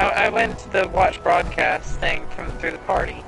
I went to the watch broadcast thing through the party.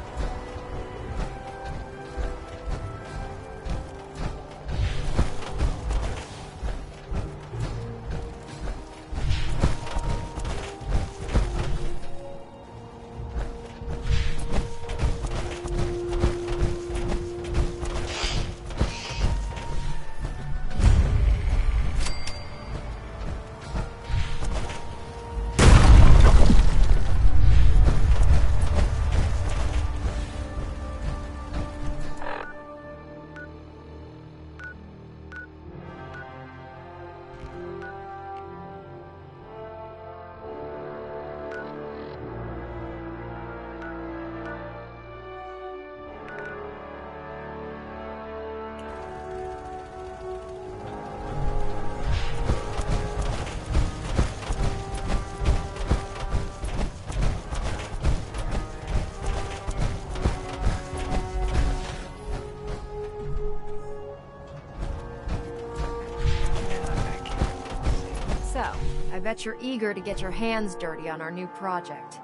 I bet you're eager to get your hands dirty on our new project.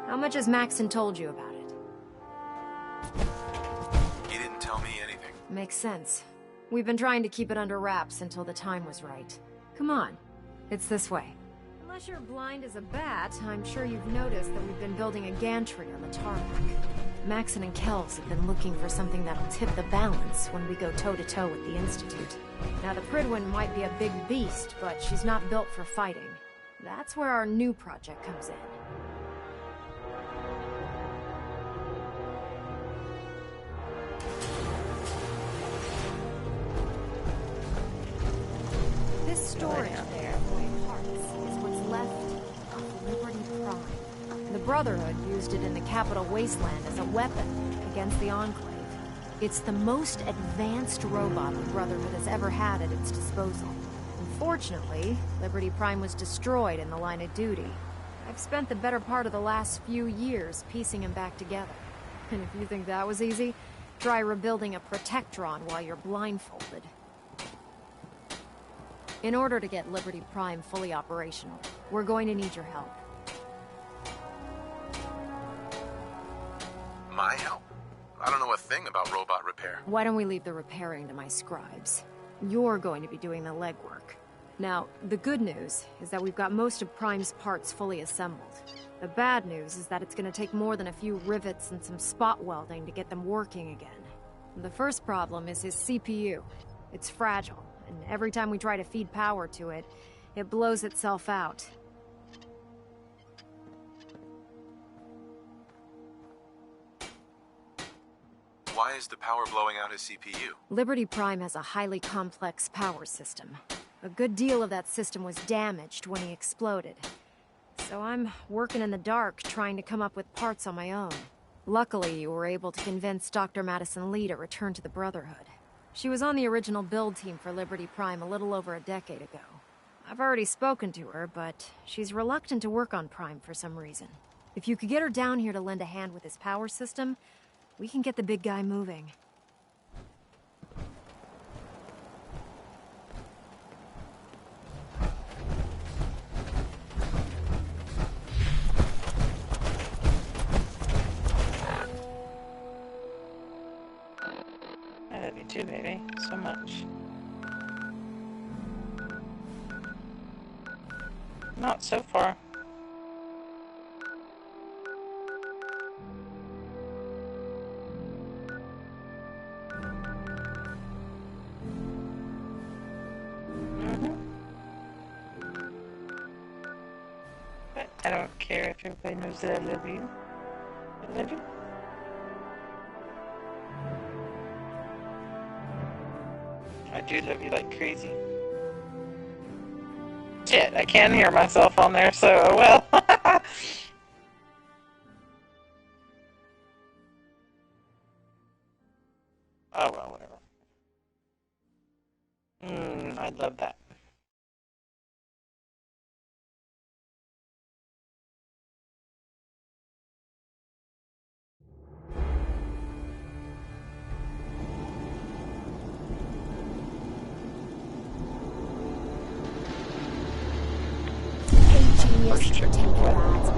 How much has Maxon told you about it? He didn't tell me anything. Makes sense. We've been trying to keep it under wraps until the time was right. Come on. It's this way. Unless you're blind as a bat, I'm sure you've noticed that we've been building a gantry on the tarmac. Maxon and Kells have been looking for something that'll tip the balance when we go toe-to-toe with the Institute. Now, the Pridwin might be a big beast, but she's not built for fighting. That's where our new project comes in. This storage there for parts is what's left of Liberty Prime. The Brotherhood used it in the Capital Wasteland as a weapon against the Enclave. It's the most advanced robot the Brotherhood has ever had at its disposal. Unfortunately, Liberty Prime was destroyed in the line of duty. I've spent the better part of the last few years piecing him back together. And if you think that was easy, try rebuilding a Protectron while you're blindfolded. In order to get Liberty Prime fully operational, we're going to need your help. My help? I don't know a thing about robot repair. Why don't we leave the repairing to my scribes? You're going to be doing the legwork. Now, the good news is that we've got most of Prime's parts fully assembled. The bad news is that it's going to take more than a few rivets and some spot welding to get them working again. The first problem is his CPU. It's fragile, and every time we try to feed power to it, it blows itself out. Why is the power blowing out his CPU? Liberty Prime has a highly complex power system. A good deal of that system was damaged when he exploded. So I'm working in the dark, trying to come up with parts on my own. Luckily, you were able to convince Dr. Madison Lee to return to the Brotherhood. She was on the original build team for Liberty Prime a little over a decade ago. I've already spoken to her, but she's reluctant to work on Prime for some reason. If you could get her down here to lend a hand with his power system, we can get the big guy moving. I love you too, baby. So much. Not so far. But I don't care if everybody knows that I love you. I love you. I do love you like crazy. Shit, I can't hear myself on there, so oh well. Oh well, whatever. I'd love that. Genius to protect your ads.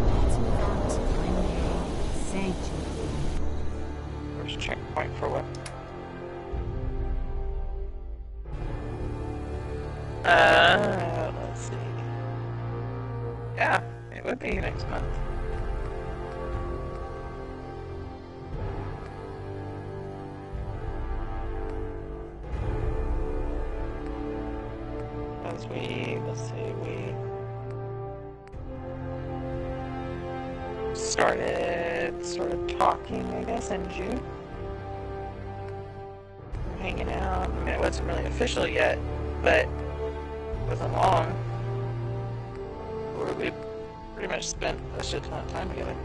started talking, I guess, in June. Hanging out. I mean, it wasn't really official yet, but it wasn't long. Where we pretty much spent a shit ton of time together.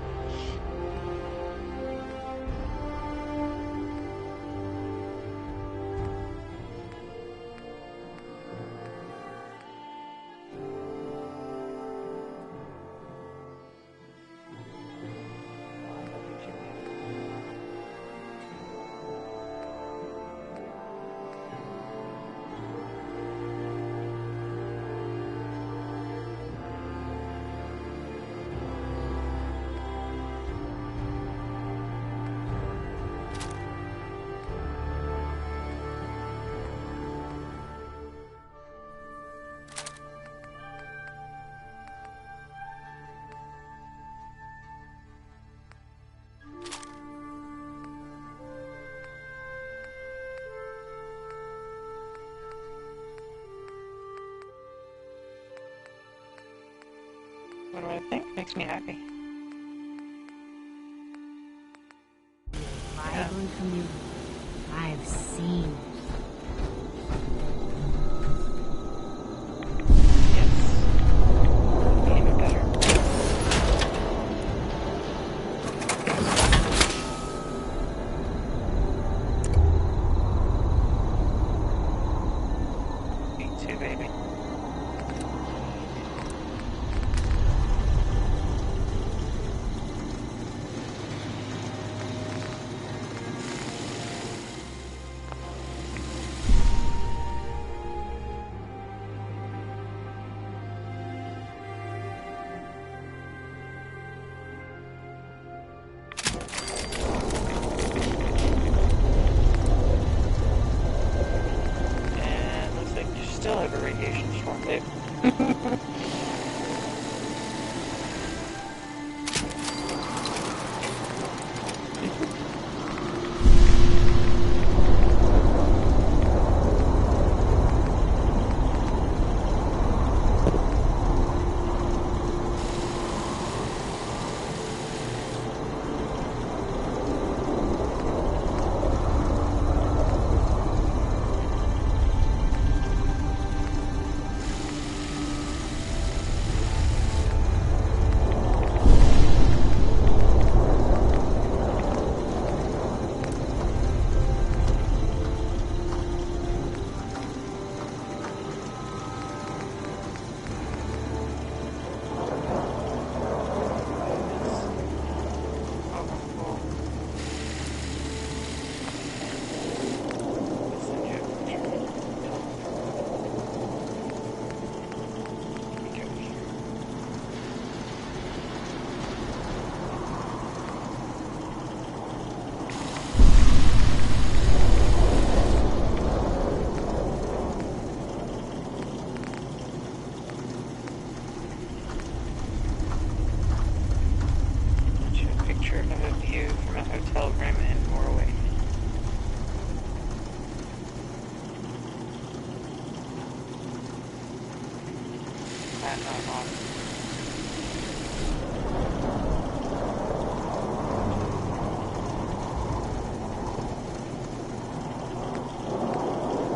What do I think? Makes me happy. Vibrant community. I've seen. Yes. Even better. Me too, baby. Still have a radiation storm, babe. hotel room in Norway. That's not awesome.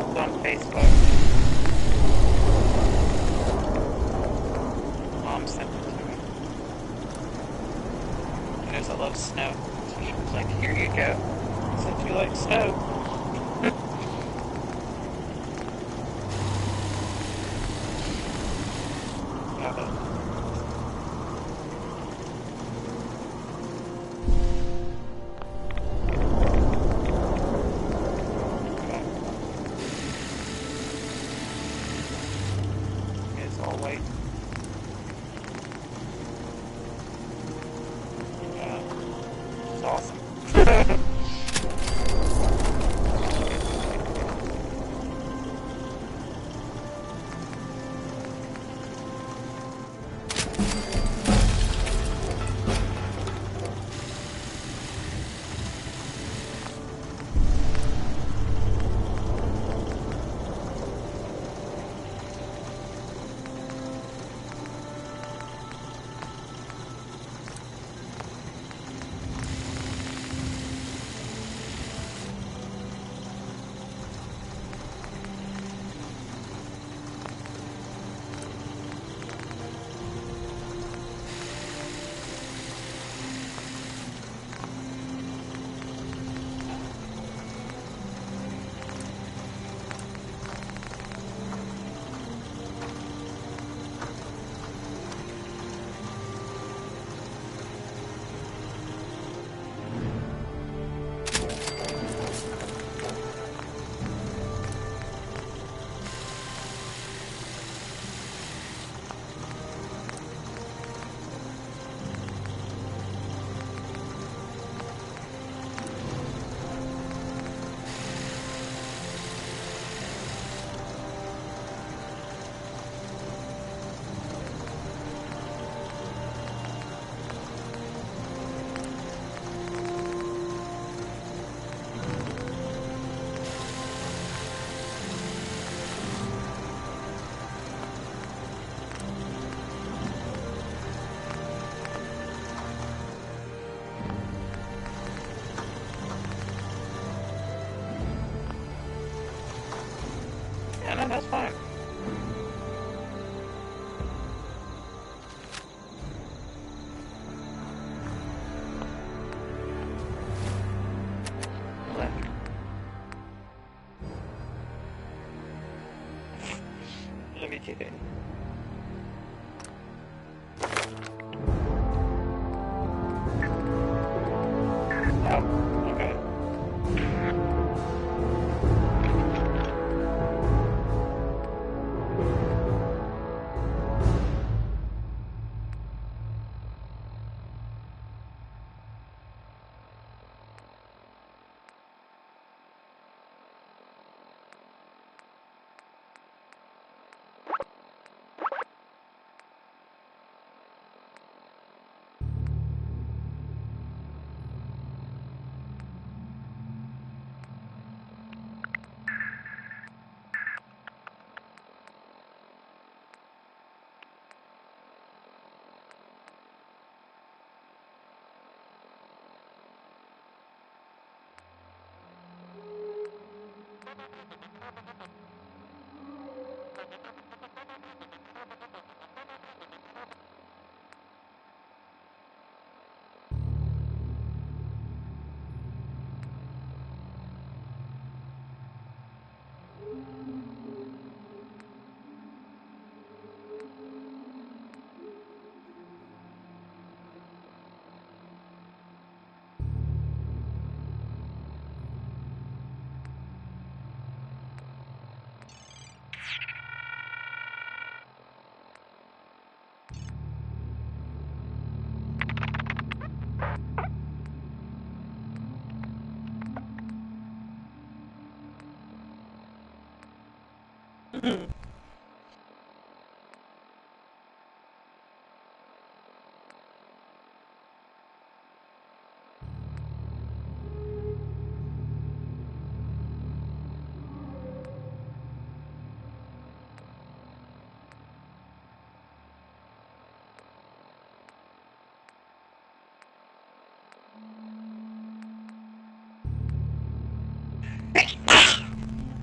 It's on Facebook. Mom sent it to me. She knows I love snow. So she was like, here you go. Since you like snow. It's all white. It's awesome.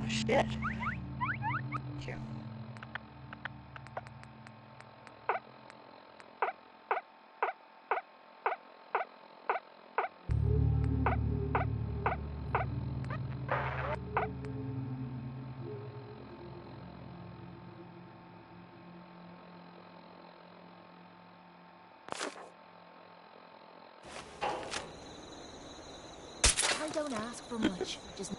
Shit. Cute. I don't ask for much. Just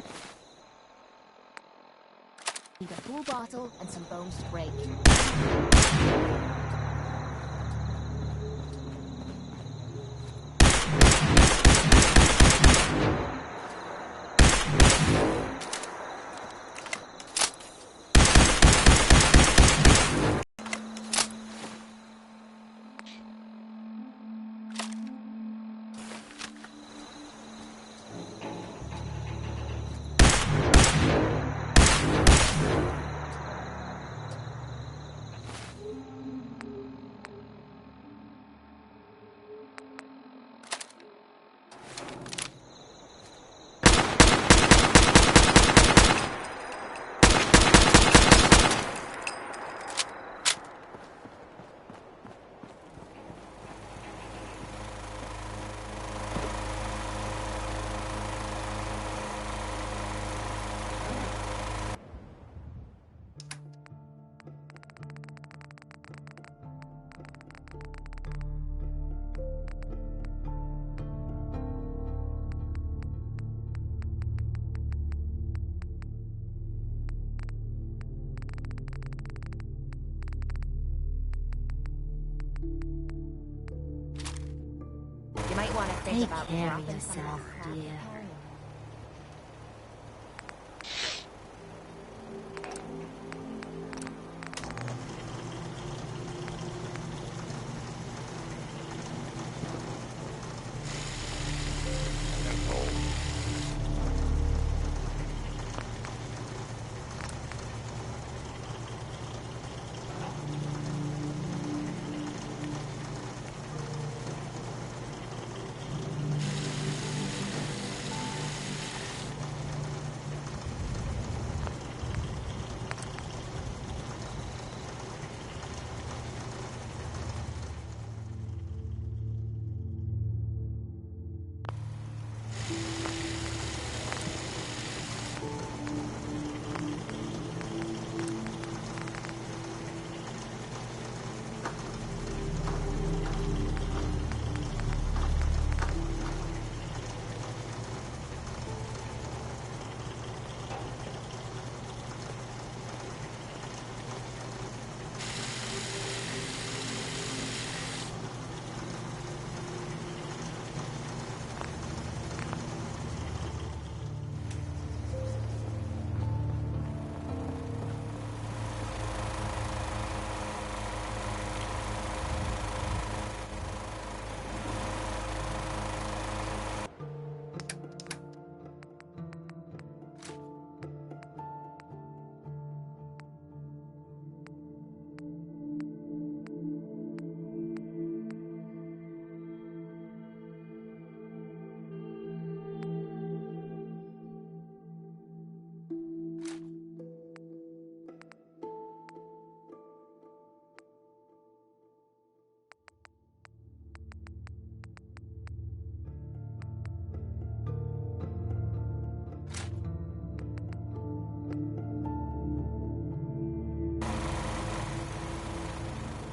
need a full bottle and some bones to break. You might want to think Take about care of dropping yourself, some dear.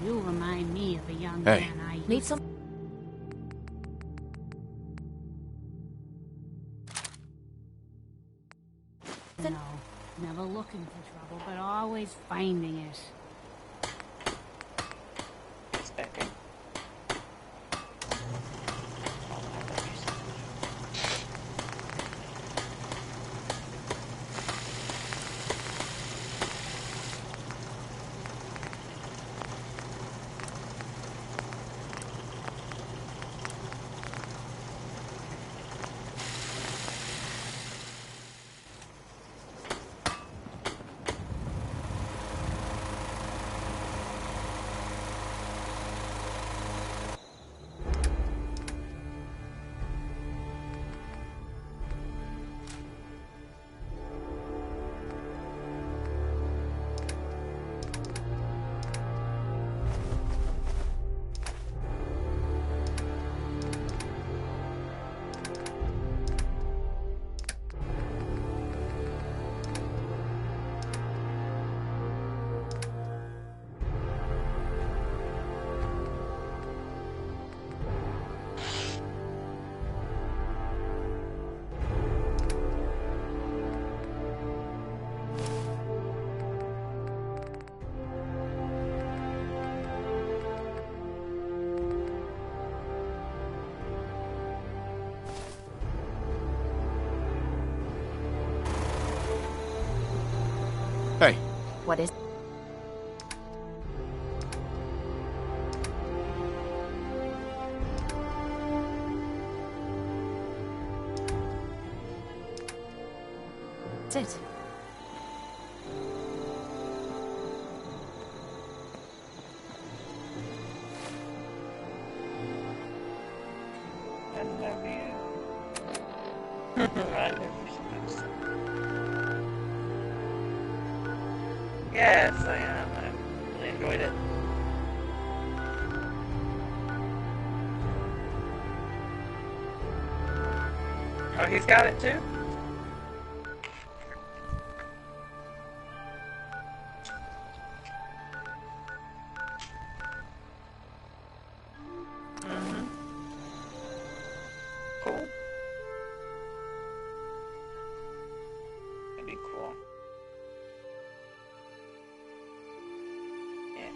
You remind me of a young Hey. man I Need used some? to know. Never looking for trouble, but always finding it. Expecting. What is... That's it. I love you. I love you so much. Yes, I am. I really enjoyed it. Oh, he's got it too? Cool. That'd be cool. Yeah.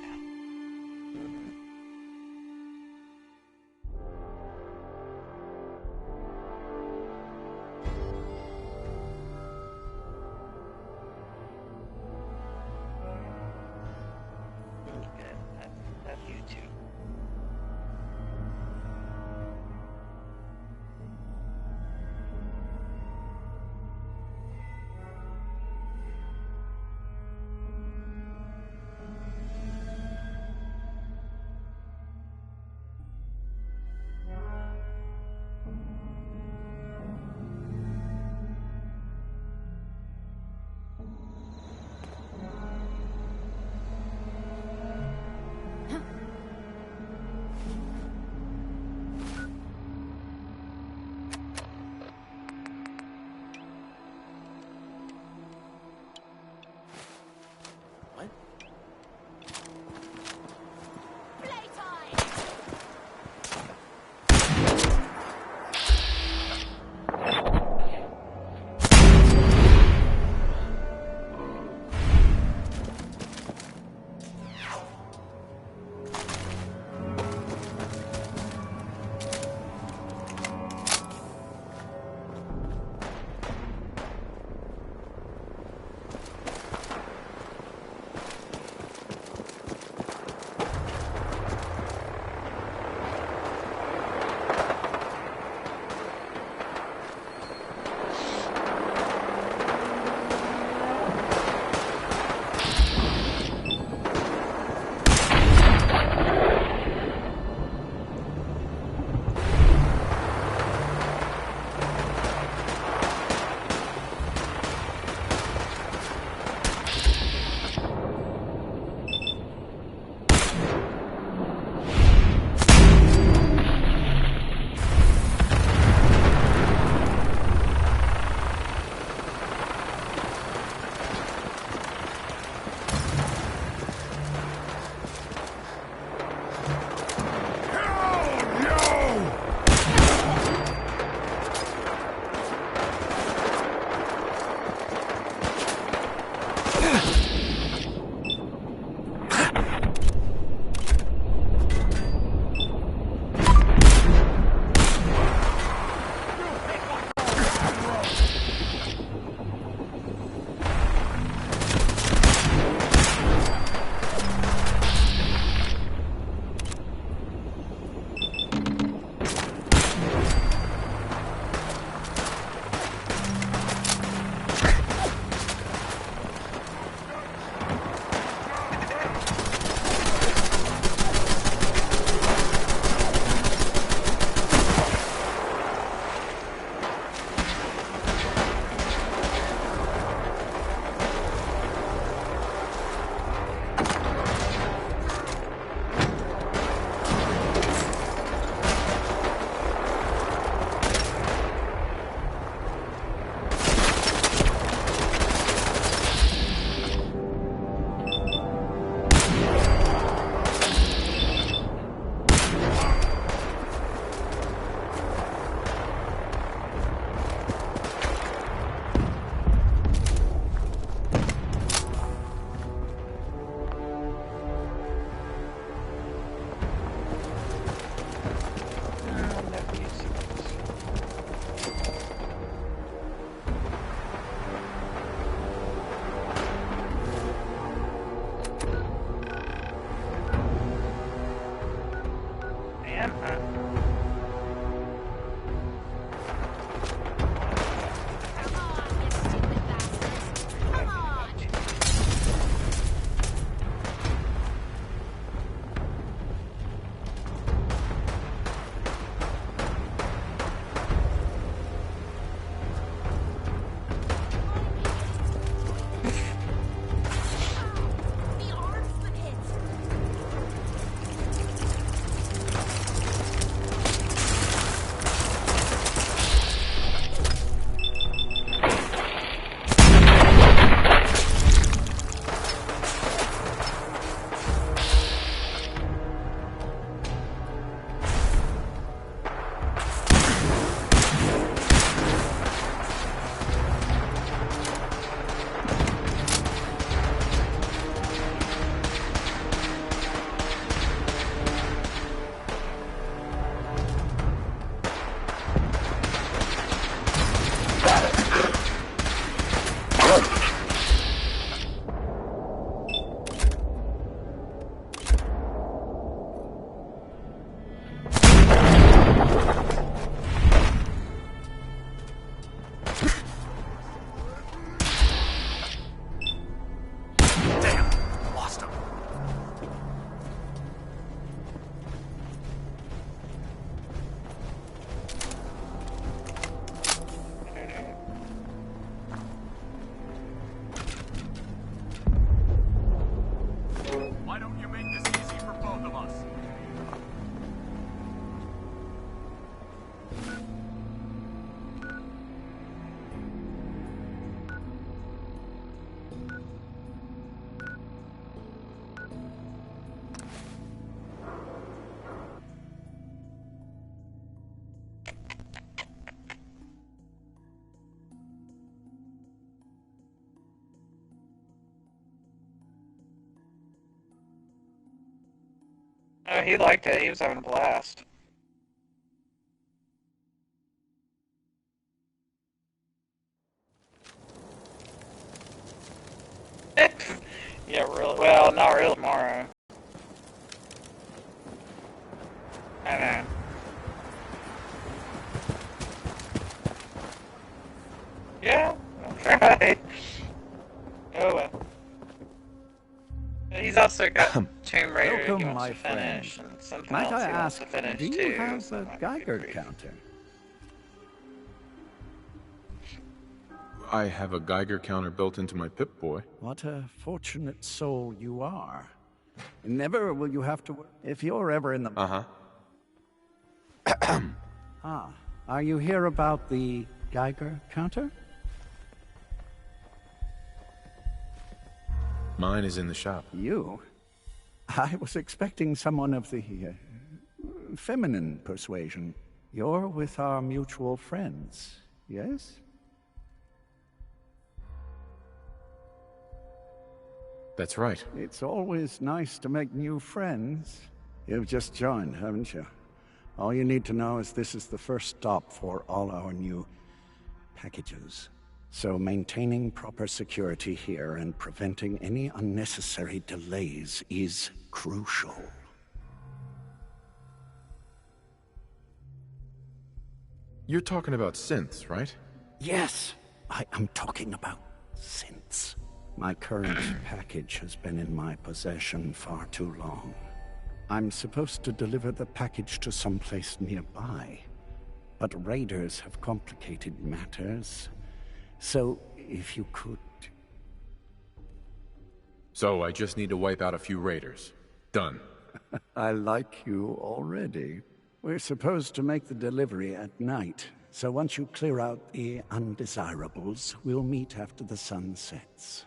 Oh, he liked it. He was having a blast. Yeah, really. Well, not really tomorrow. I know. Yeah, I'll try. Oh well. He's also got Tomb Raider he Welcome, wants my to finish, friend. and something Might else I he wants ask, to finish do you too. have so a it might be Geiger brief. counter? I have a Geiger counter built into my Pip-Boy. What a fortunate soul you are. Never will you have to... If you're ever in the... Uh-huh. Are you here about the Geiger counter? Mine is in the shop. You? I was expecting someone of the feminine persuasion. You're with our mutual friends, yes? That's right. It's always nice to make new friends. You've just joined, haven't you? All you need to know is this is the first stop for all our new packages. So maintaining proper security here and preventing any unnecessary delays is crucial. You're talking about synths, right? Yes, I am talking about synths. My current package has been in my possession far too long. I'm supposed to deliver the package to someplace nearby, but raiders have complicated matters. So, if you could... So I just need to wipe out a few raiders. Done. I like you already. We're supposed to make the delivery at night, so once you clear out the undesirables, we'll meet after the sun sets.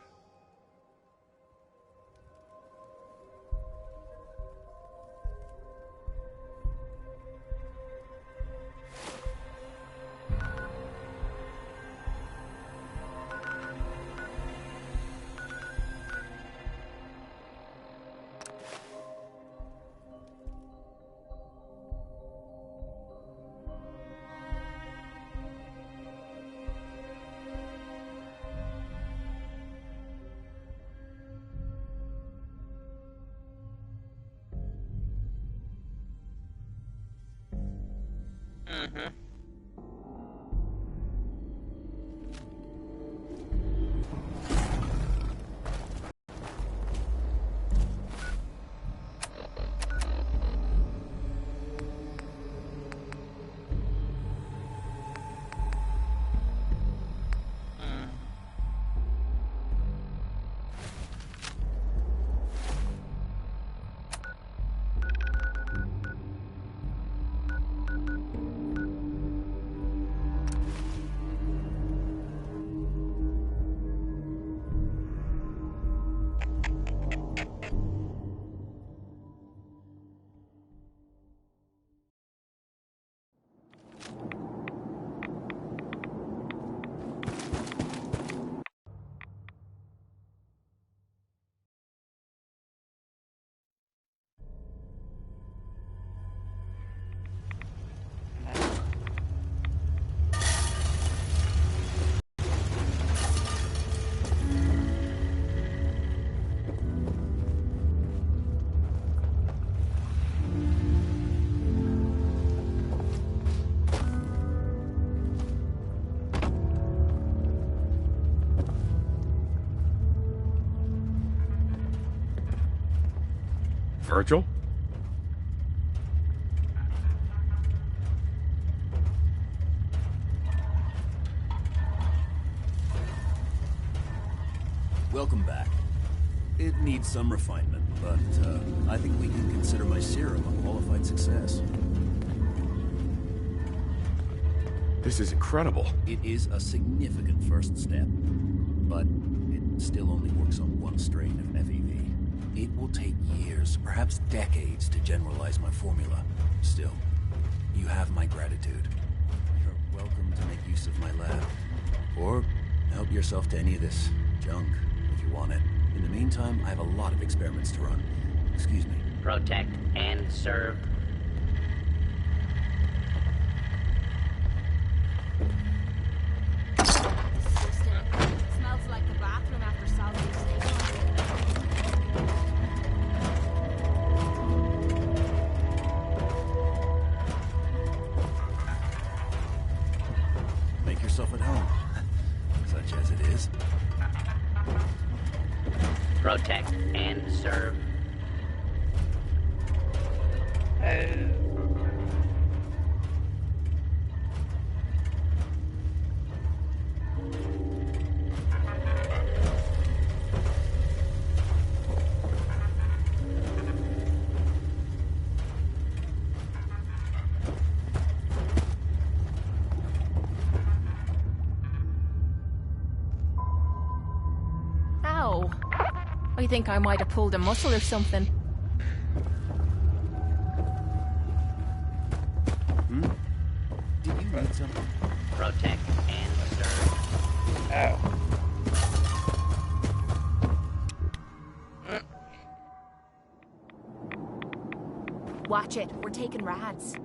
Mm-hmm. Virgil? Welcome back. It needs some refinement, but I think we can consider my serum a qualified success. This is incredible. It is a significant first step, but it still only works on one strain of FEV. It will take years, perhaps decades, to generalize my formula. Still, you have my gratitude. You're welcome to make use of my lab, or help yourself to any of this junk if you want it. In the meantime, I have a lot of experiments to run. Excuse me. Protect and serve. Smells like the bathroom after Southeast Station. Make yourself at home, such as it is. Protect and serve. Ow. I think I might have pulled a muscle or something. Did you need something? Protect and serve. Oh. Watch it. We're taking rads.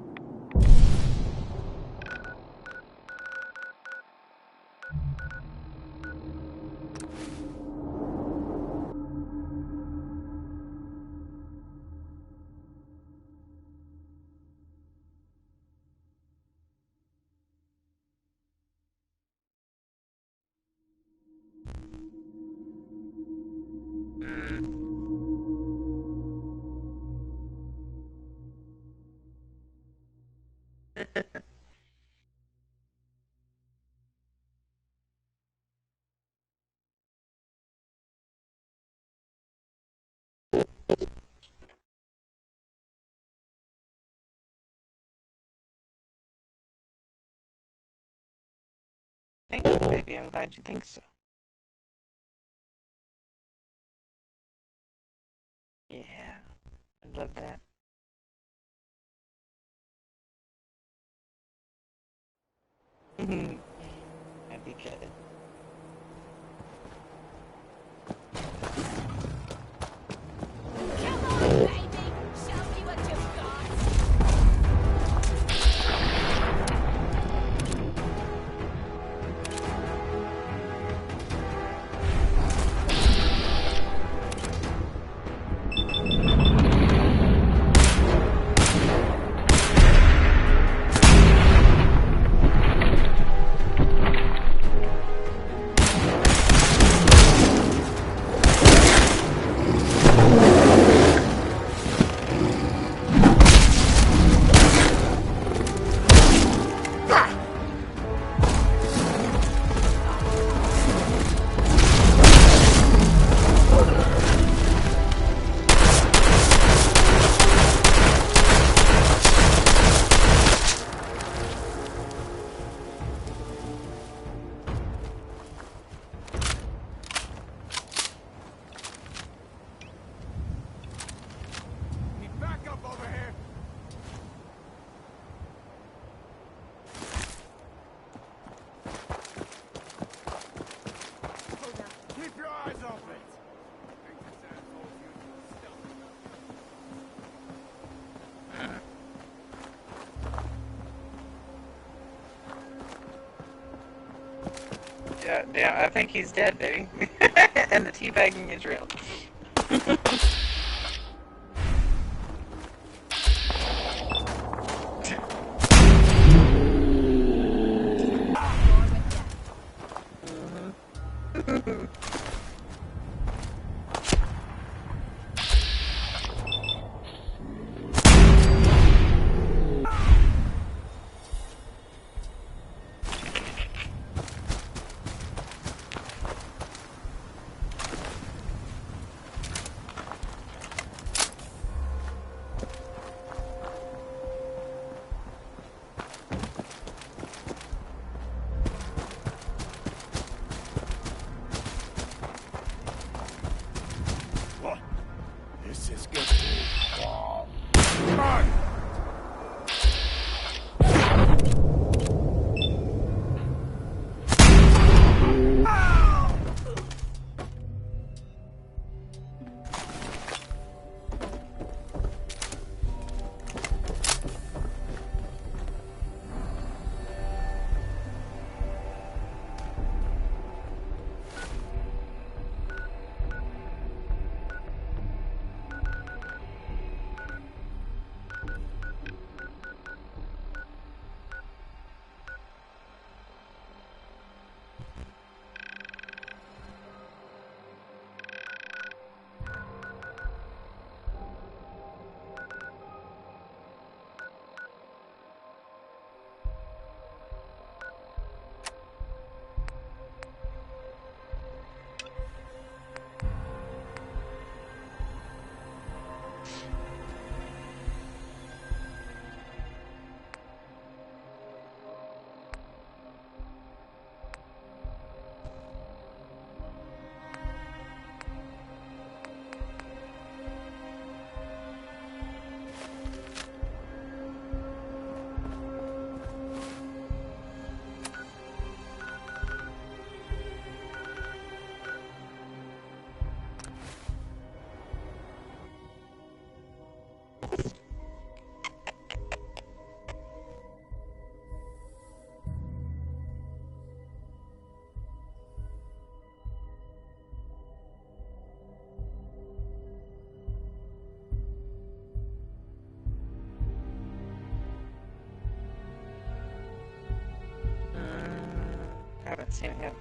Thank you, baby. I'm glad you think so. Yeah, I love that. That'd be good. Come on, baby! Show me what you've got! Yeah, I think he's dead, baby. And the teabagging is real. cutscene again.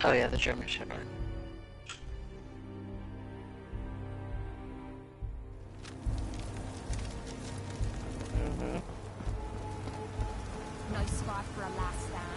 Oh yeah, the German Shepherd. Nice spot for a last stand.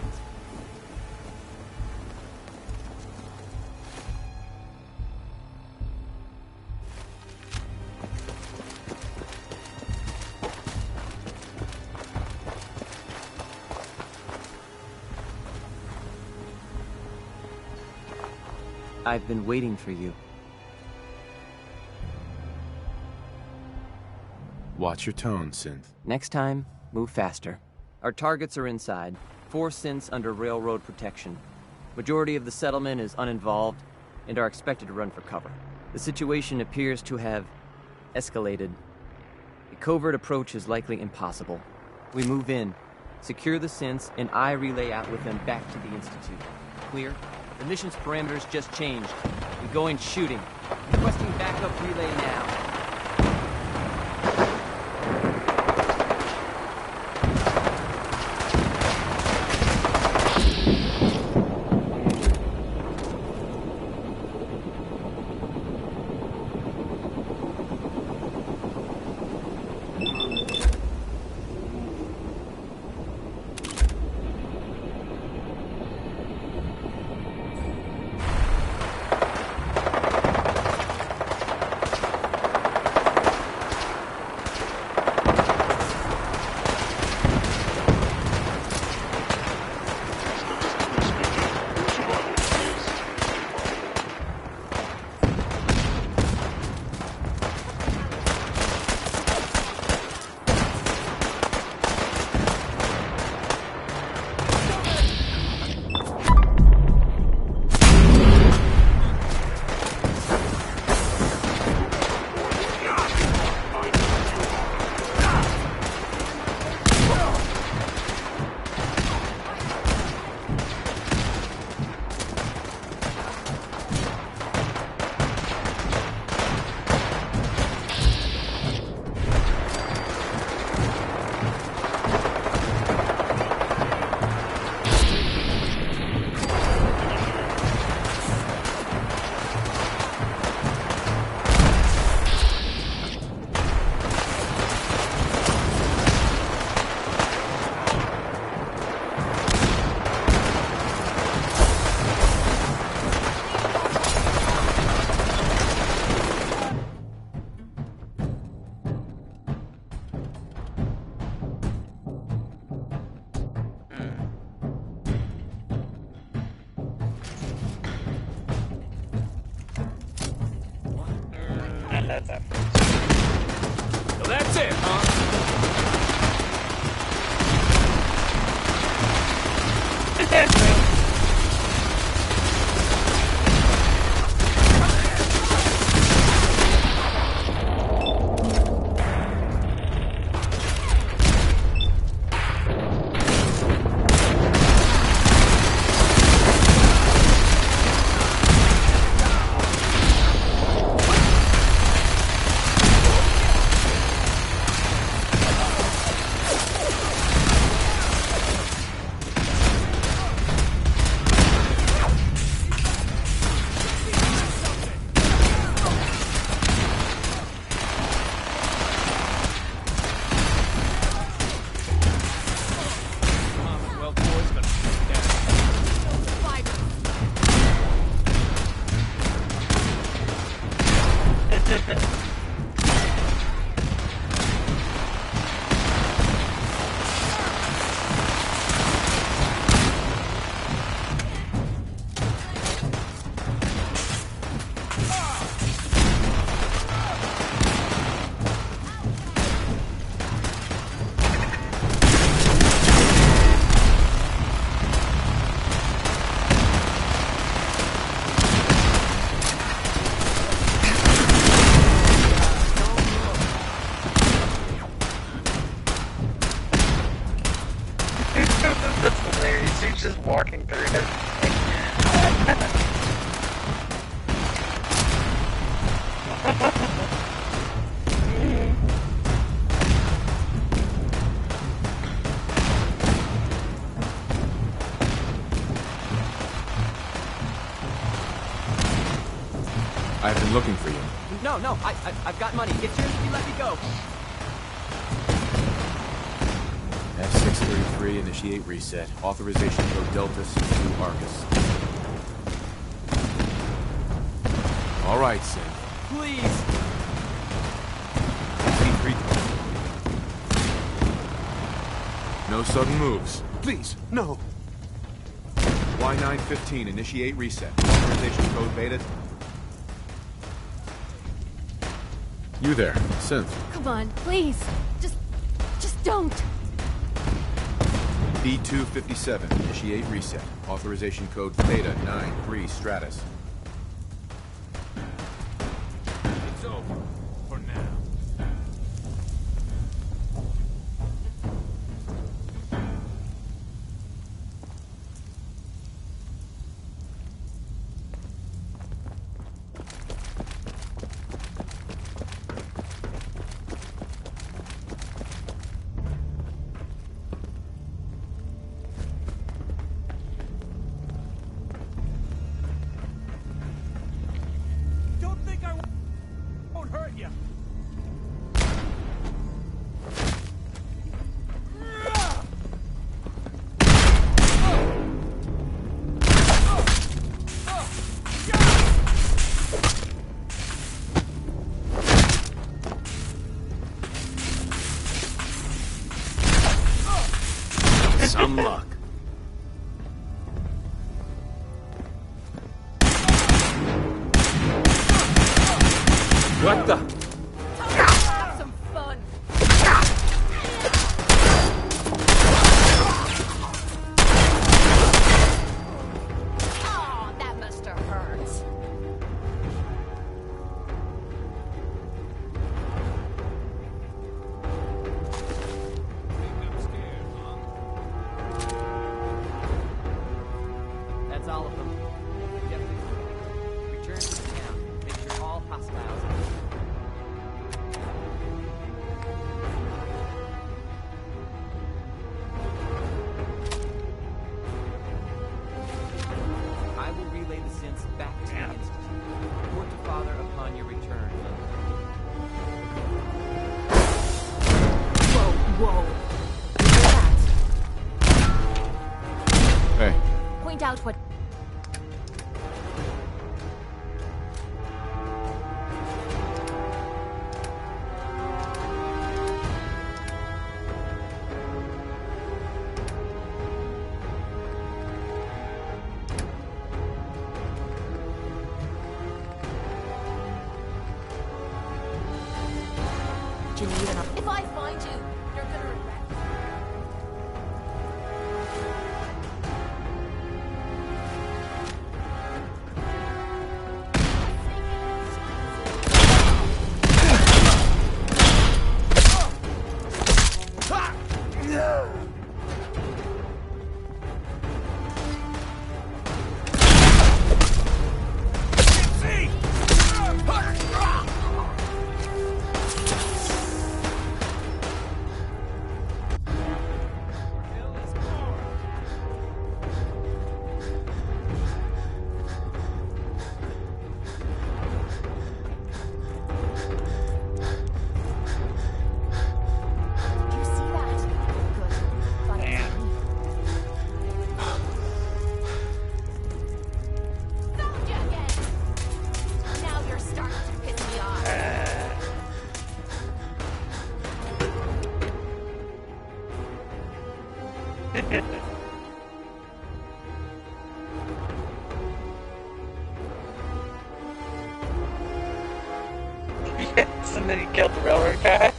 I've been waiting for you. Watch your tone, Synth. Next time, move faster. Our targets are inside. 4 synths under railroad protection. Majority of the settlement is uninvolved and are expected to run for cover. The situation appears to have escalated. A covert approach is likely impossible. We move in, secure the synths, and I relay out with them back to the Institute. Clear? The mission's parameters just changed. We go in shooting. Requesting backup relay now. So that's it, huh? That's hilarious. You're just walking through it. I've been looking for you. No, I've got money. It's yours if you let me go. F633, initiate reset. Authorization code Delta C2 Argus. All right, Sin. Please. No sudden moves. Please, no. Y915, initiate reset. Authorization code Beta. You there, Synth. Come on, please. Just don't. D257, initiate reset. Authorization code Theta 93 Stratus. It's over for now. Some luck. What the? Have some fun. Oh, that must have hurt. That's all of them. Yep. Return to the town. Make sure all hostiles are killed. I will relay the synths back to the Institute. Report to Father upon your return. Whoa. Hey, Point out what... If I find you, you're gonna regret it. Did you see that? Good. But Found you again. Now you're starting to piss me off. Yes, and then he killed the railroad guy.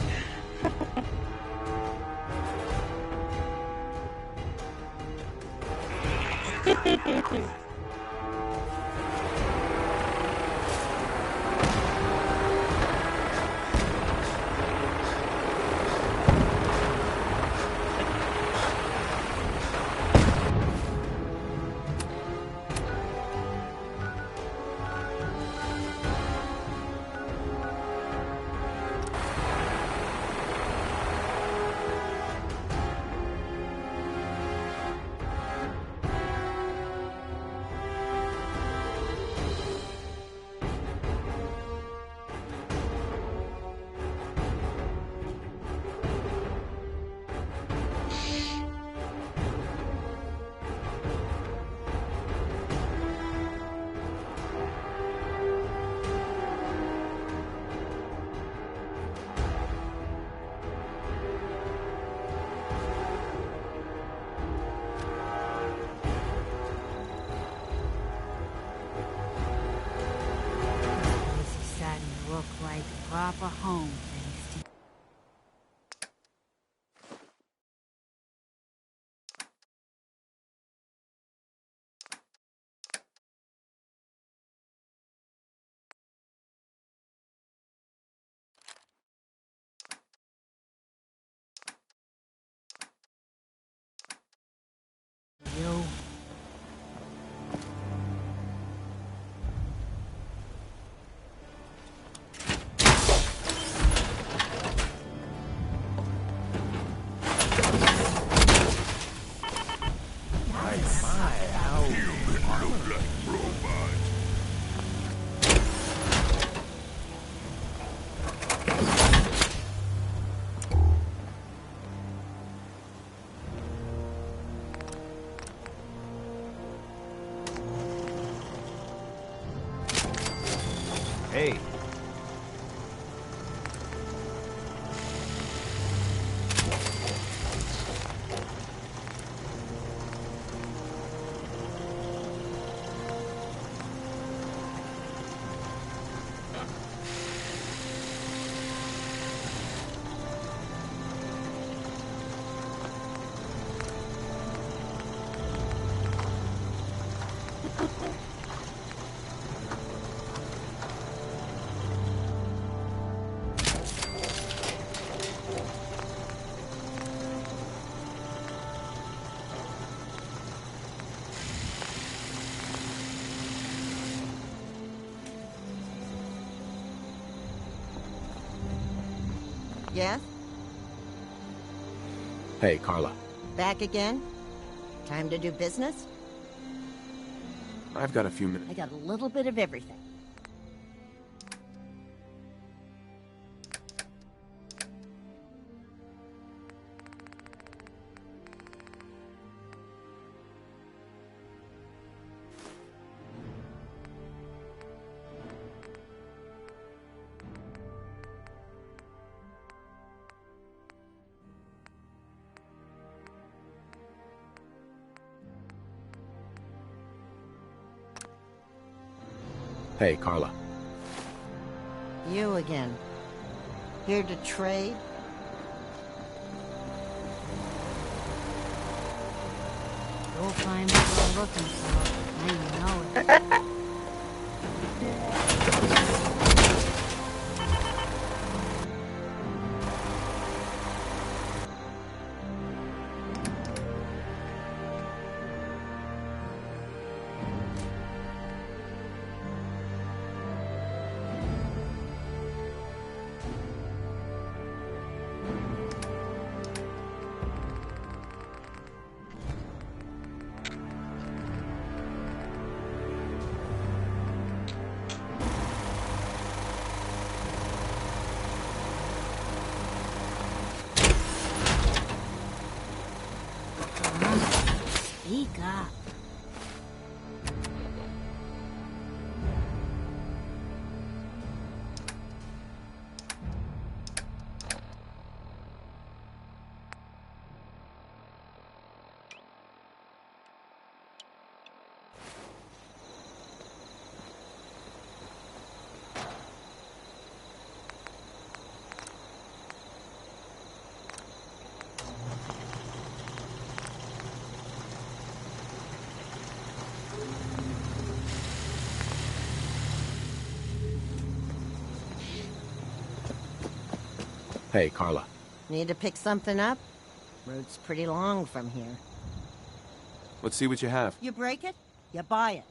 proper home, thanks to you. Hey. Yes? Hey, Carla. Back again? Time to do business? I've got a few minutes. I got a little bit of everything. Hey, Carla. You again. Here to trade? You'll find what you're looking for. Now you know it. Speak up. Hey, Carla. Need to pick something up? Road's pretty long from here. Let's see what you have. You break it, you buy it.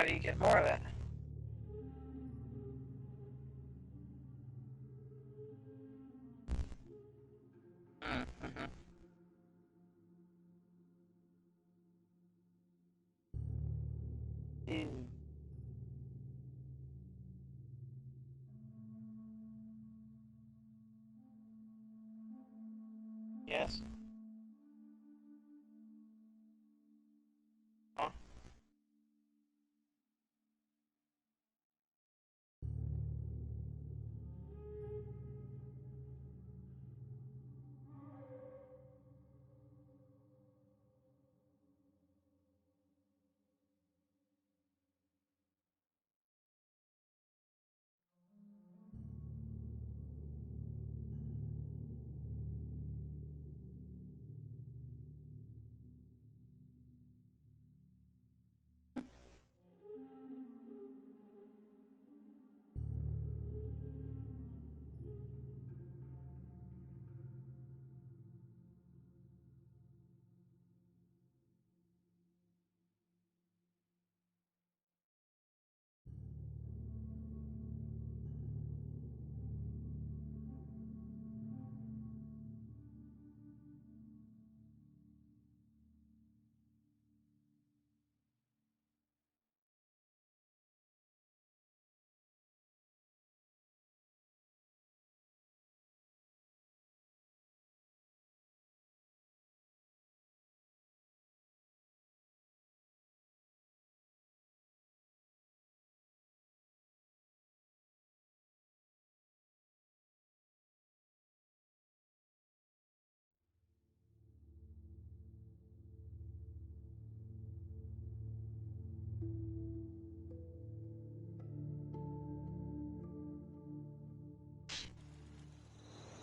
how do you get more of it? Mm-hmm. Yes. Oh.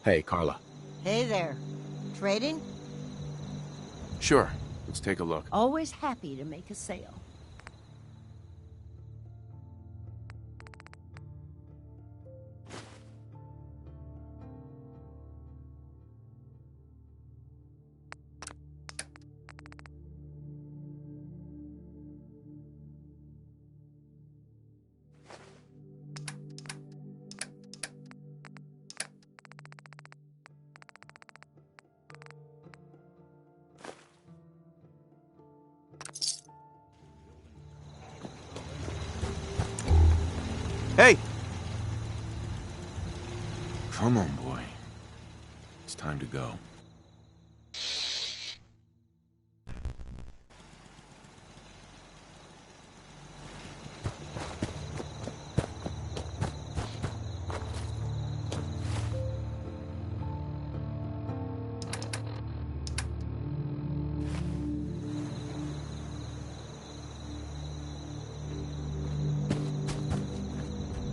Hey, Carla. Hey there. Trading? Sure. Let's take a look. Always happy to make a sale. Hey! Come on, boy. It's time to go.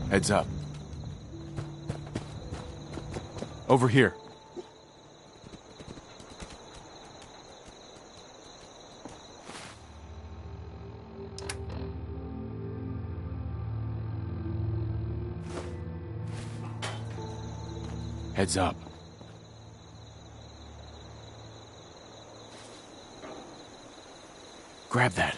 Heads up. Over here. Heads up. Grab that.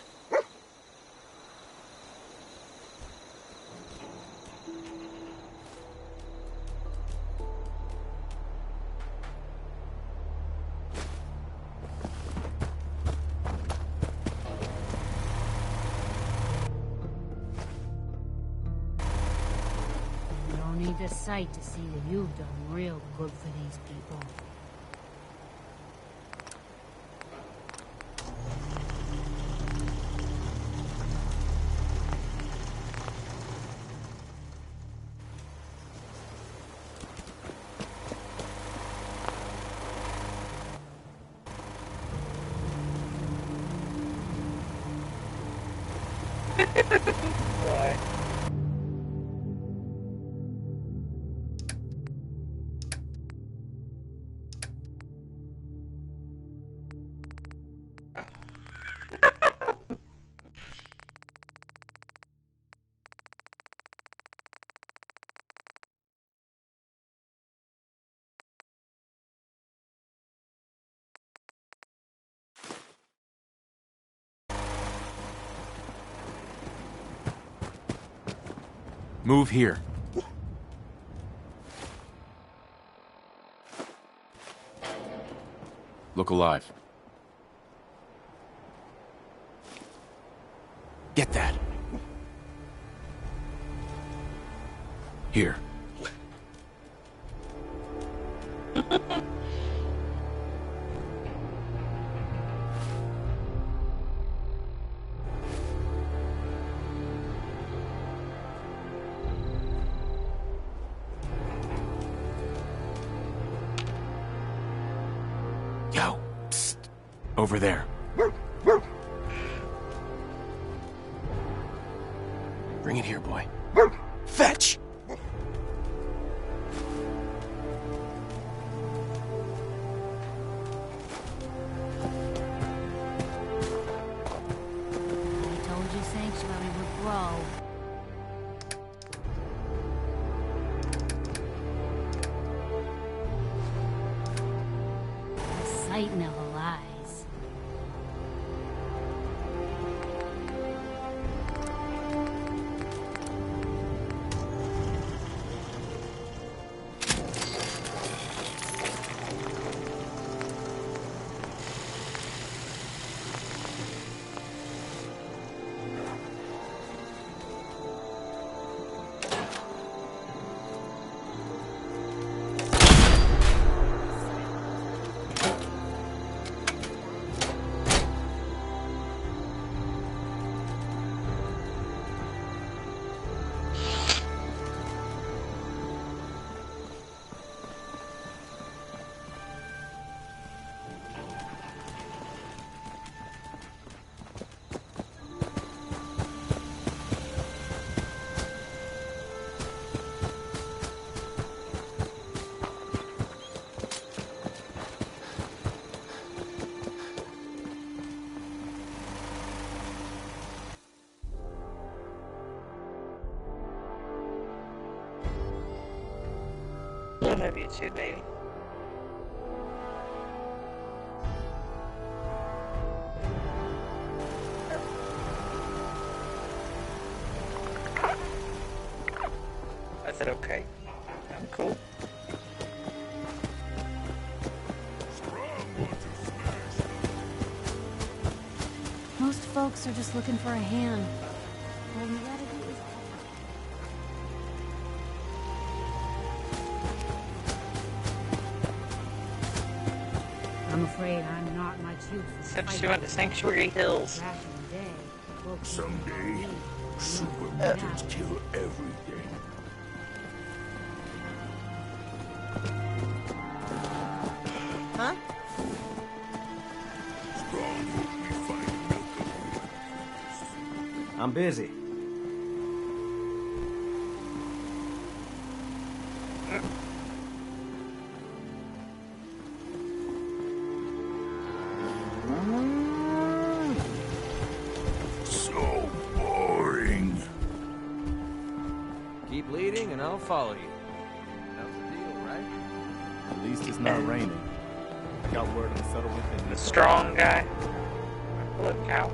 Need a sight to see that you've done real good for these people. Why? Move here. Look alive. Get that. Here. Yo, psst. Over there. Bring it here, boy. Fetch! I told you Sanctuary would grow. The sight never lies. I love you too, baby. I said okay. I'm cool. Most folks are just looking for a hand. All you gotta do is... I'm afraid I'm not much use. Except she went to Sanctuary Hills. Someday, supermutants kill everything. Huh? I'm busy. So boring. Keep leading and I'll follow you. That's the deal, right? At least it's not raining. I got word on the settlement and The strong guy. Look out.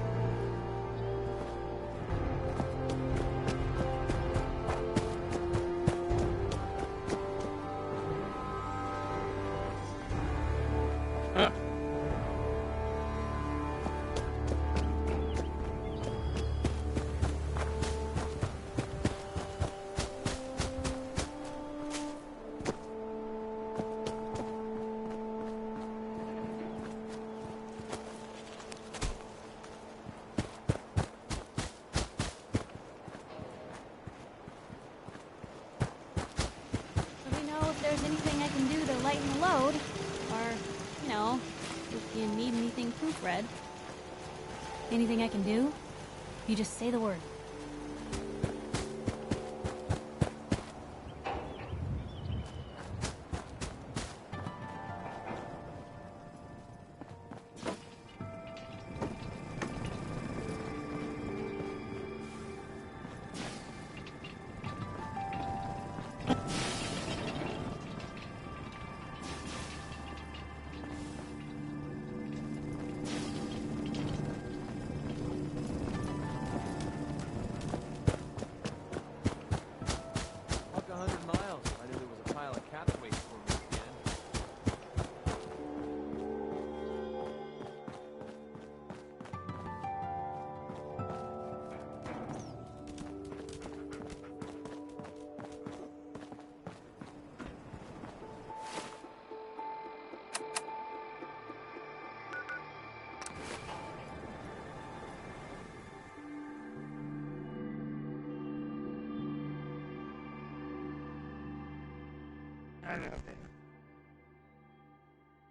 Let me know if there's anything I can do to lighten the load. Or, you know, if you need anything proofread. Anything I can do? You just say the word. I know, man.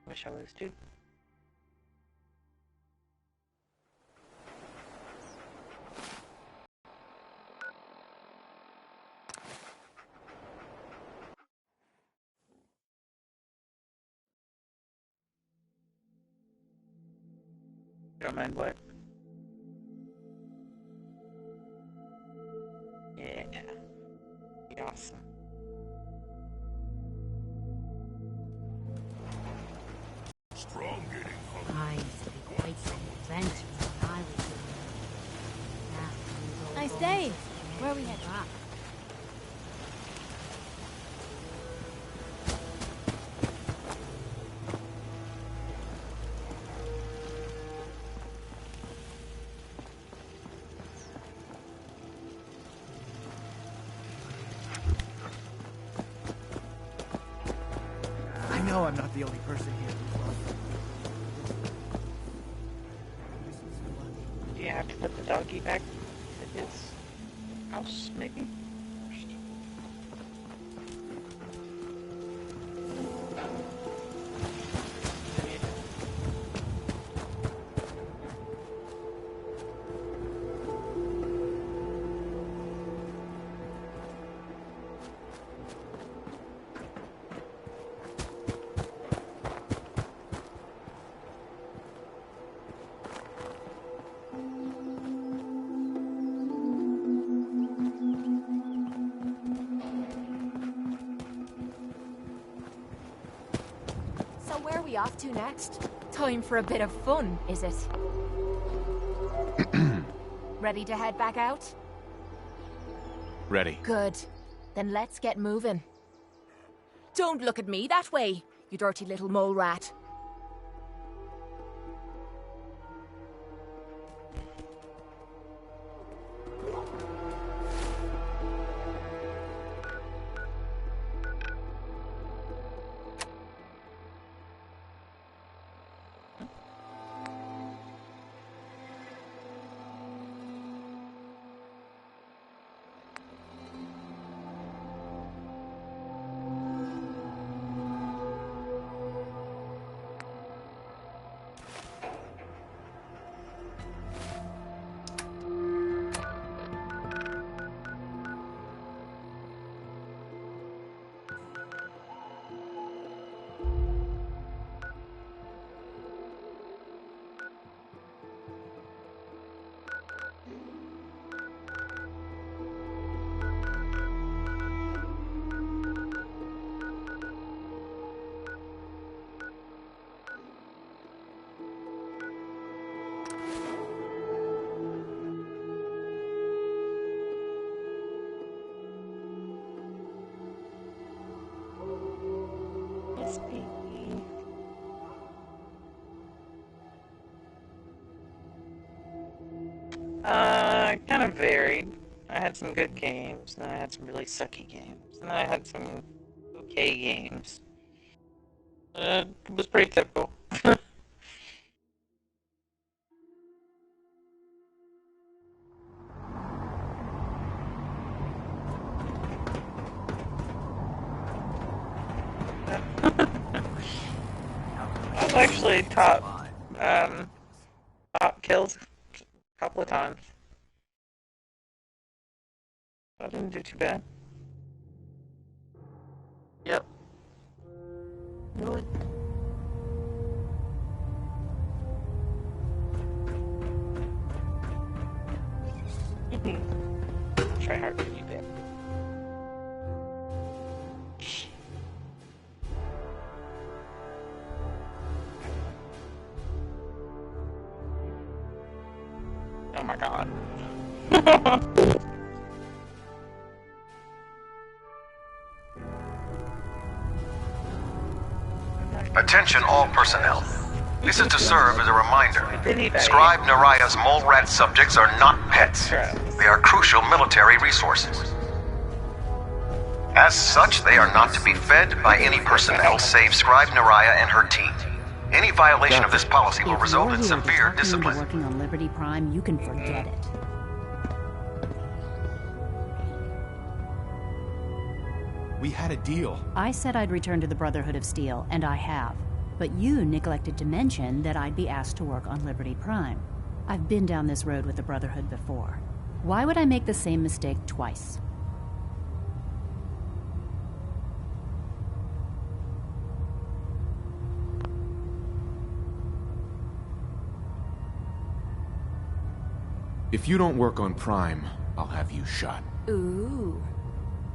Wish I was too. Don't mind what? Yeah. Be awesome. Strong getting I used to be quite some adventure when I was young. Nice day. Where are we headed? I know I'm not the only person here who's loved. Do you have to put the doggy back at his house, maybe? So where are we off to next? Time for a bit of fun, is it? Ready to head back out? Ready. Good. Then let's get moving. Don't look at me that way, you dirty little mole rat. Yes, baby. Kind of varied. I had some good games, and I had some really sucky games, and I had some okay games. It was pretty typical. I was actually top kills a couple of times. I didn't do too bad. Yep. Really? Try hard to do that. Oh my god. Attention all personnel. This is to serve as a reminder. Scribe Naraya's mole rat subjects are not pets. They are crucial military resources. As such, they are not to be fed by any personnel save Scribe Naraya and her team. Any violation of this policy will result in severe discipline. Working on Liberty Prime, you can forget it. We had a deal. I said I'd return to the Brotherhood of Steel, and I have. But you neglected to mention that I'd be asked to work on Liberty Prime. I've been down this road with the Brotherhood before. Why would I make the same mistake twice? If you don't work on Prime, I'll have you shot. Ooh.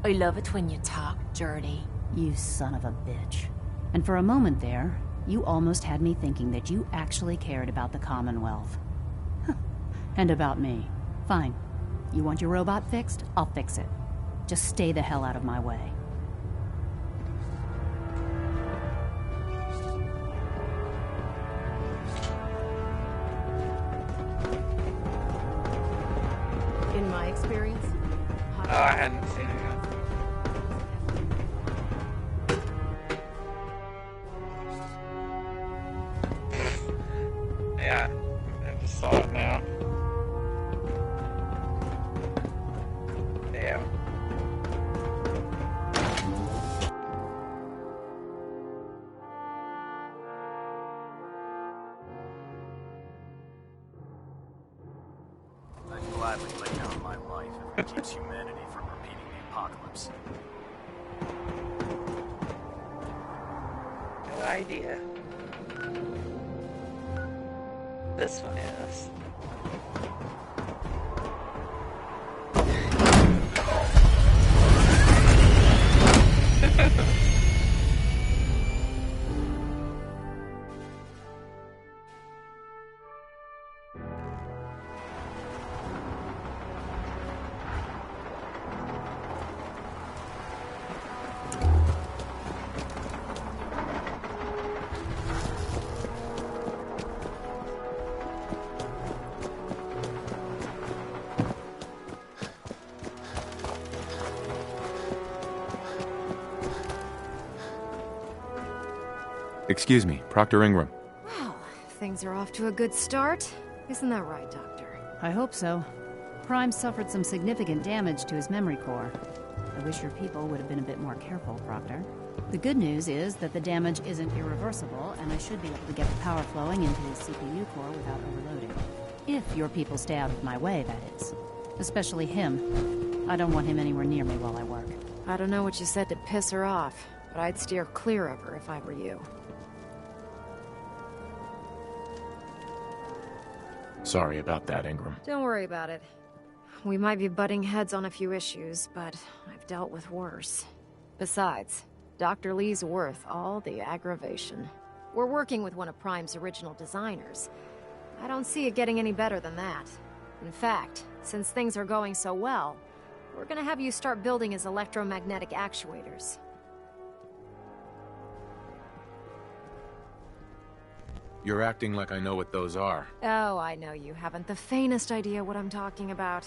I love it when you talk dirty. You son of a bitch. And for a moment there, you almost had me thinking that you actually cared about the Commonwealth. And about me. Fine. You want your robot fixed? I'll fix it. Just stay the hell out of my way. In my experience, Oh, I hadn't seen it yet. Yeah, I just saw it now. Damn. I'd gladly lay down my life if it keeps humanity from repeating the apocalypse. Good idea. This one is. Excuse me, Proctor Ingram. well, things are off to a good start. Isn't that right, Doctor? I hope so. Prime suffered some significant damage to his memory core. I wish your people would have been a bit more careful, Proctor. The good news is that the damage isn't irreversible, and I should be able to get the power flowing into his CPU core without overloading. If your people stay out of my way, that is. Especially him. I don't want him anywhere near me while I work. I don't know what you said to piss her off, but I'd steer clear of her if I were you. Sorry about that, Ingram. Don't worry about it. We might be butting heads on a few issues, but I've dealt with worse. Besides, Dr. Lee's worth all the aggravation. We're working with one of Prime's original designers. I don't see it getting any better than that. In fact, since things are going so well, we're gonna have you start building his electromagnetic actuators. You're acting like I know what those are. Oh, I know you haven't the faintest idea what I'm talking about.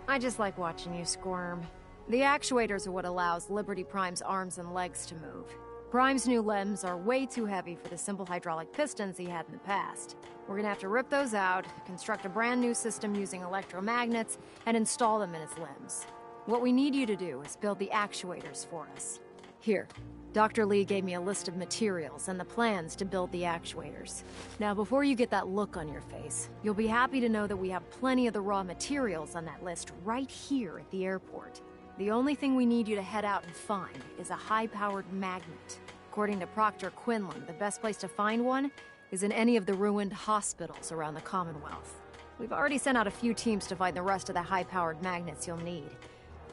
I just like watching you squirm. The actuators are what allows Liberty Prime's arms and legs to move. Prime's new limbs are way too heavy for the simple hydraulic pistons he had in the past. We're gonna have to rip those out, construct a brand new system using electromagnets, and install them in his limbs. What we need you to do is build the actuators for us. Here, Dr. Lee gave me a list of materials and the plans to build the actuators. Now, before you get that look on your face, you'll be happy to know that we have plenty of the raw materials on that list right here at the airport. The only thing we need you to head out and find is a high-powered magnet. According to Proctor Quinlan, the best place to find one is in any of the ruined hospitals around the Commonwealth. We've already sent out a few teams to find the rest of the high-powered magnets you'll need.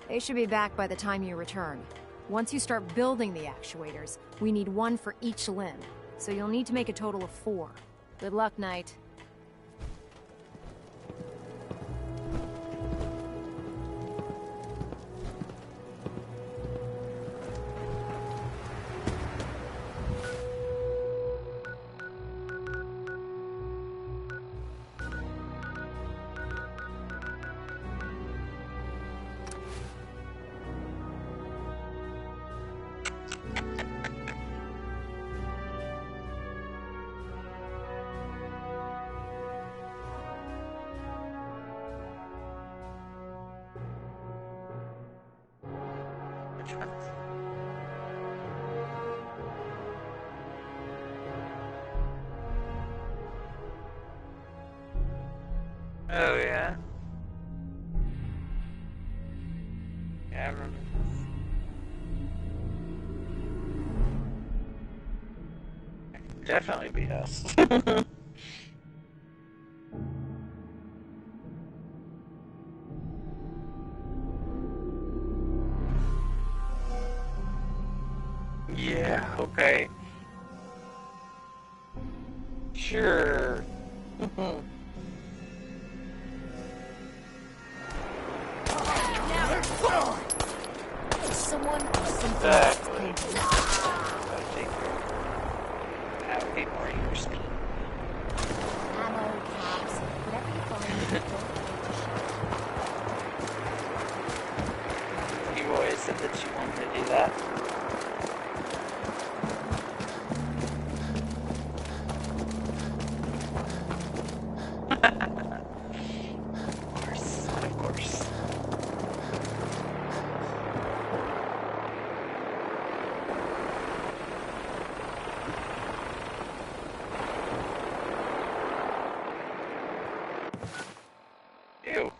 They should be back by the time you return. Once you start building the actuators, we need one for each limb, so you'll need to make a total of 4. Good luck, Knight. Definitely be us. Yeah, okay. Sure. Someone Exactly. Have a more of your speed. ammo, caps, whatever you find. You always said that you wanted to do that. Of course. Ew.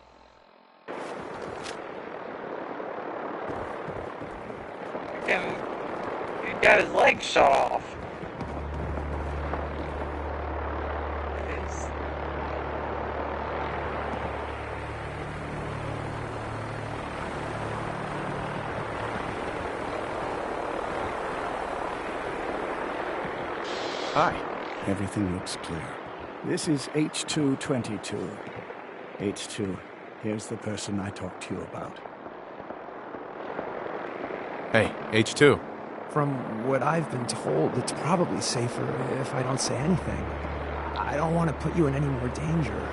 Again, he got his leg shot off. Hi. Everything looks clear. This is H222. H2, here's the person I talked to you about. Hey, H2. From what I've been told, it's probably safer if I don't say anything. I don't want to put you in any more danger.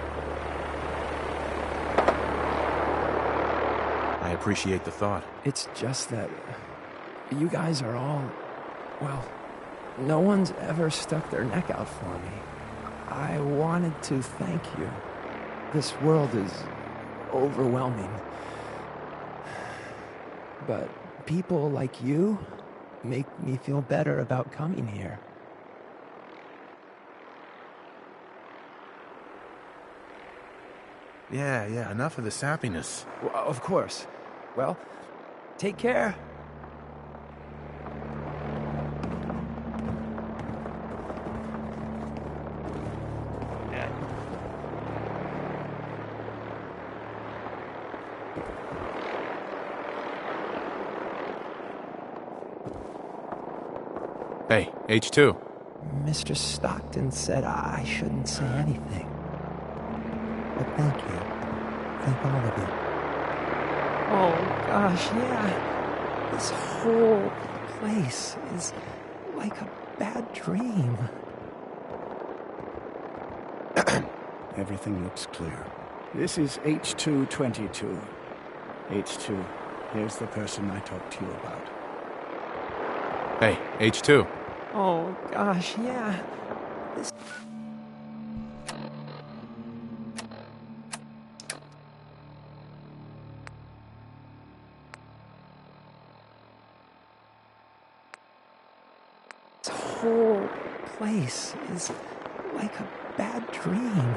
I appreciate the thought. It's just that you guys are all, well, no one's ever stuck their neck out for me. I wanted to thank you. This world is overwhelming. But people like you make me feel better about coming here. Yeah, enough of the sappiness. Well, of course. Well, take care. Hey, H2. Mr. Stockton said I shouldn't say anything. But thank you. Thank all of you. Oh, gosh, yeah. This whole place is like a bad dream. Everything looks clear. This is H222. H2, here's the person I talked to you about. Hey, H2. Oh, gosh, yeah. This... This whole place is like a bad dream.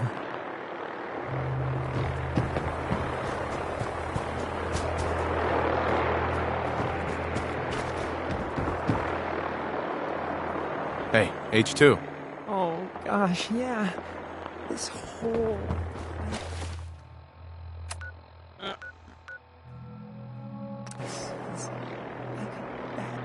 Hey, H2. Oh, gosh, yeah. This whole... This is like a bad...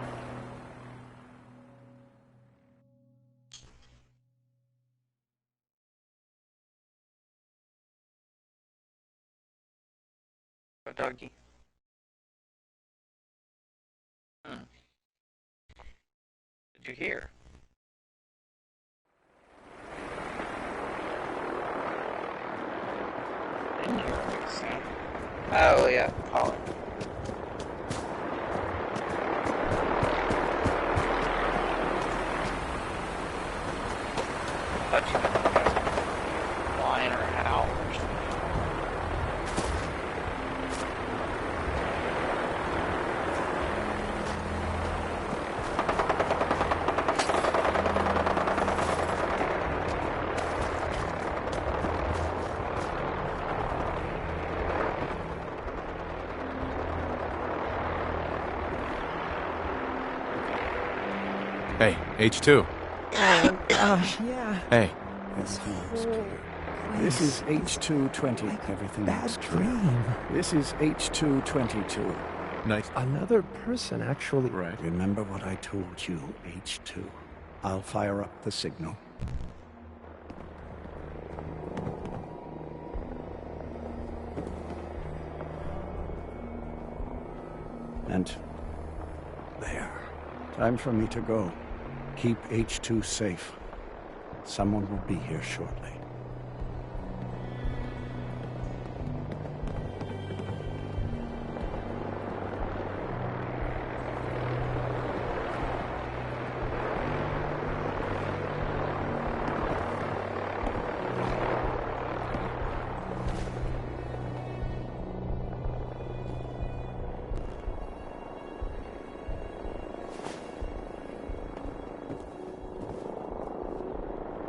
A doggy. Did you hear? Didn't hear a sound. Oh yeah, Colin. Thought you meant whine or howl or something. Hey, H2. Oh, gosh, yeah. Hey. This feels clear. This is H220. Everything looks clear. Dream. This is H222. Nice. Another person actually... Right. Remember what I told you, H2. I'll fire up the signal. And there. Time for me to go. Keep H2 safe. Someone will be here shortly.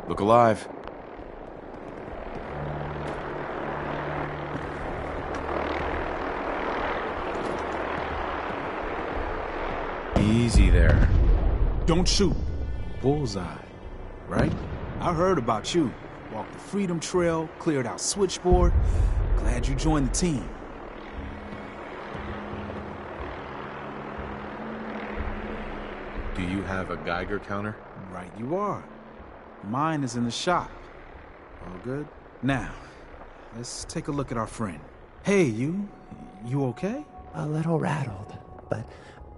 Look alive. Easy there. Don't shoot. Bullseye. Right? I heard about you. Walked the Freedom Trail, cleared out Switchboard. Glad you joined the team. Do you have a Geiger counter? Right you are. Mine is in the shop. All good? Now, let's take a look at our friend. Hey, you okay? A little rattled, but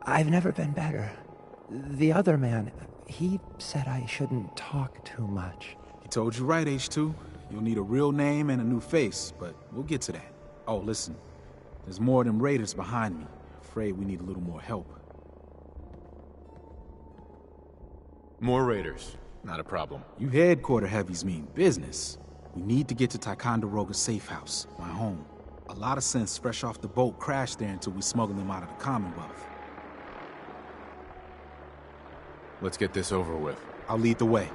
I've never been better. The other man, he said I shouldn't talk too much. He told you right, H2. You'll need a real name and a new face, but we'll get to that. Oh, listen. There's more of them raiders behind me. Afraid we need a little more help. More raiders. Not a problem. You headquarter heavies mean business. We need to get to Ticonderoga's safe house, my home. A lot of synths fresh off the boat crashed there until we smuggled them out of the Commonwealth. Let's get this over with. I'll lead the way.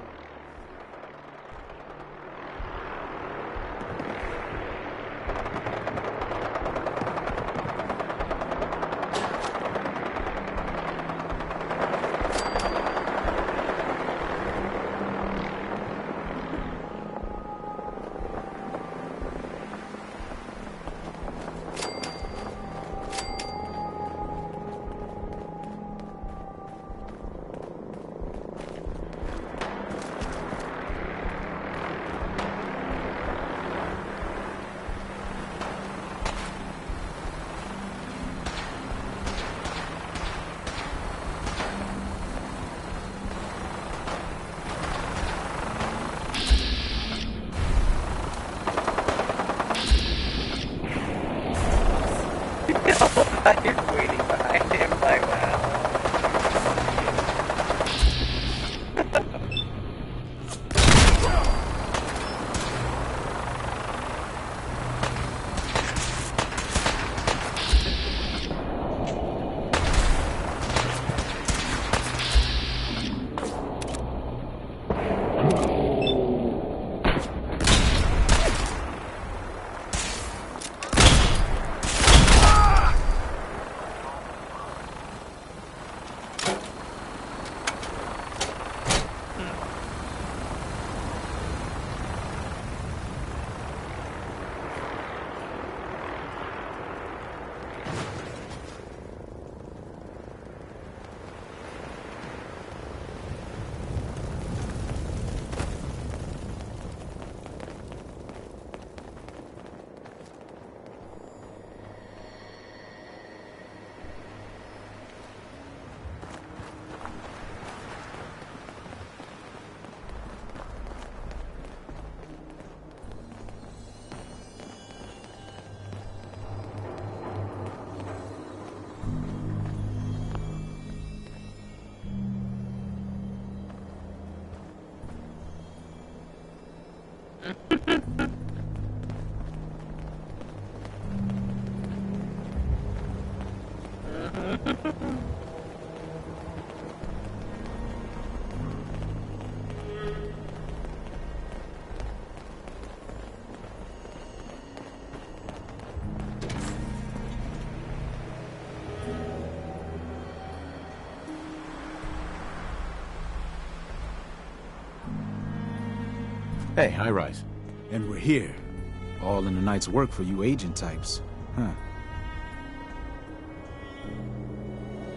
Hey, high rise. And we're here. All in a night's work for you agent types. Huh.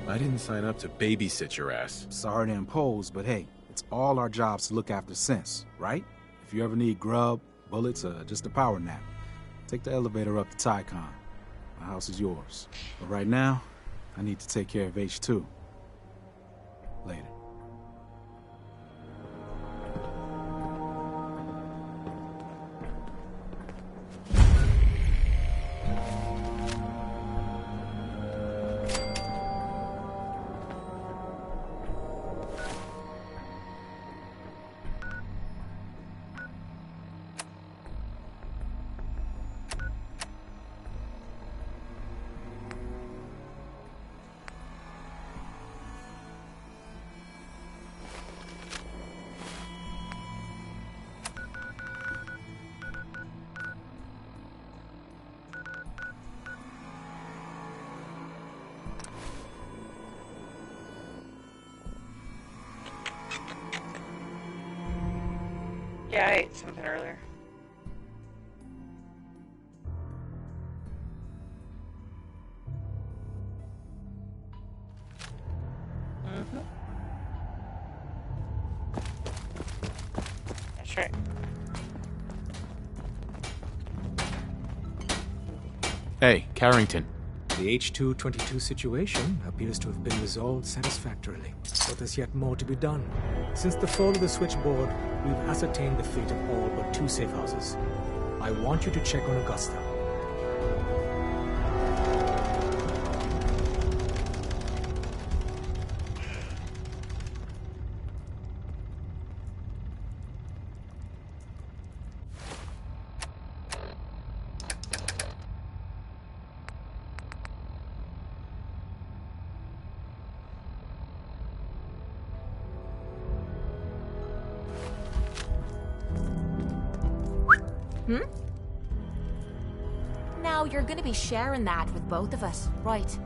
I didn't sign up to babysit your ass. Sorry to impose, but hey, it's all our jobs to look after Sense, right? If you ever need grub, bullets, or just a power nap, take the elevator up to Tycon. My house is yours. But right now, I need to take care of H2. Later. Yeah, I ate something earlier. That's right. Hey, Carrington. The H-222 situation appears to have been resolved satisfactorily, but there's yet more to be done. Since the fall of the switchboard, we've ascertained the fate of all but 2 safe houses. I want you to check on Augusta. Now you're gonna be sharing that with both of us, right?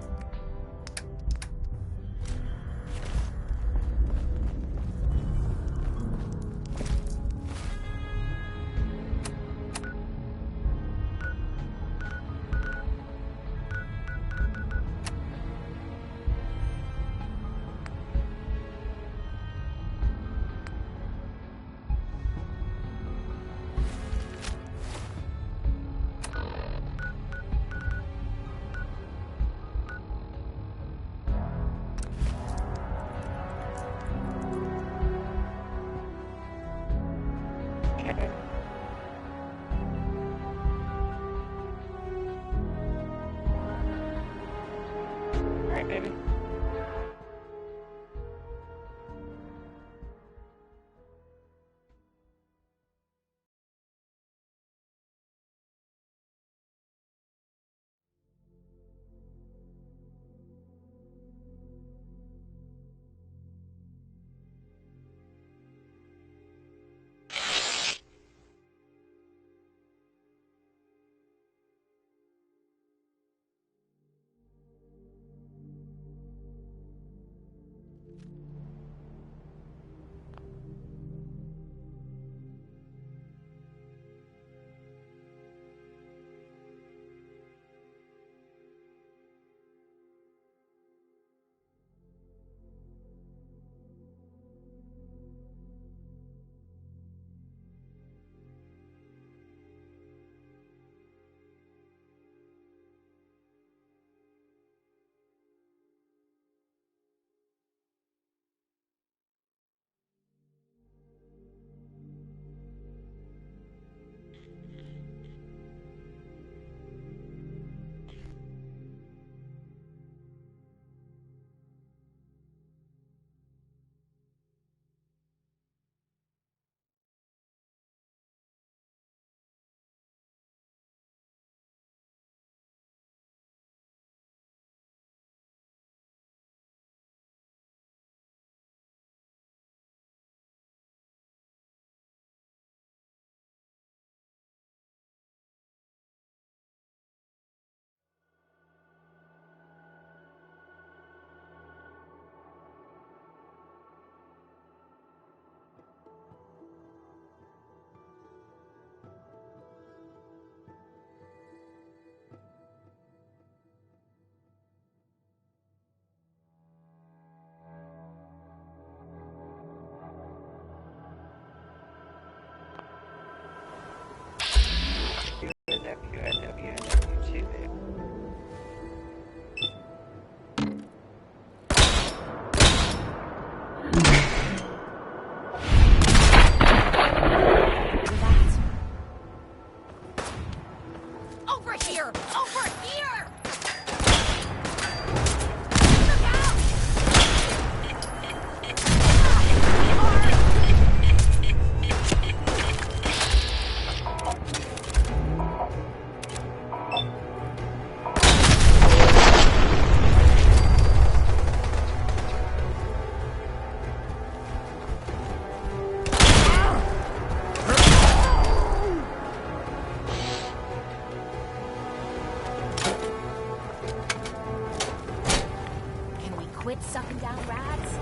rats.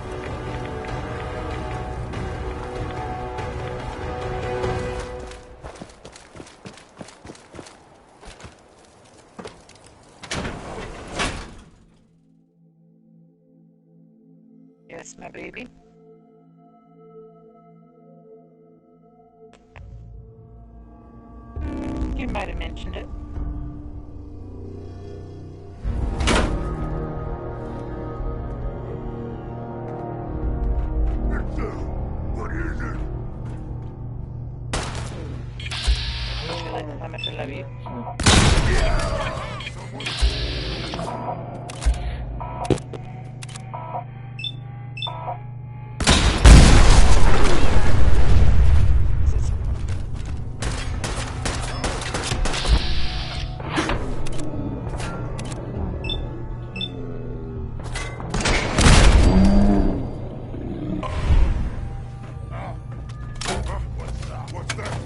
Yes, my baby. You might have mentioned it. What is it? How much I love you. What's that?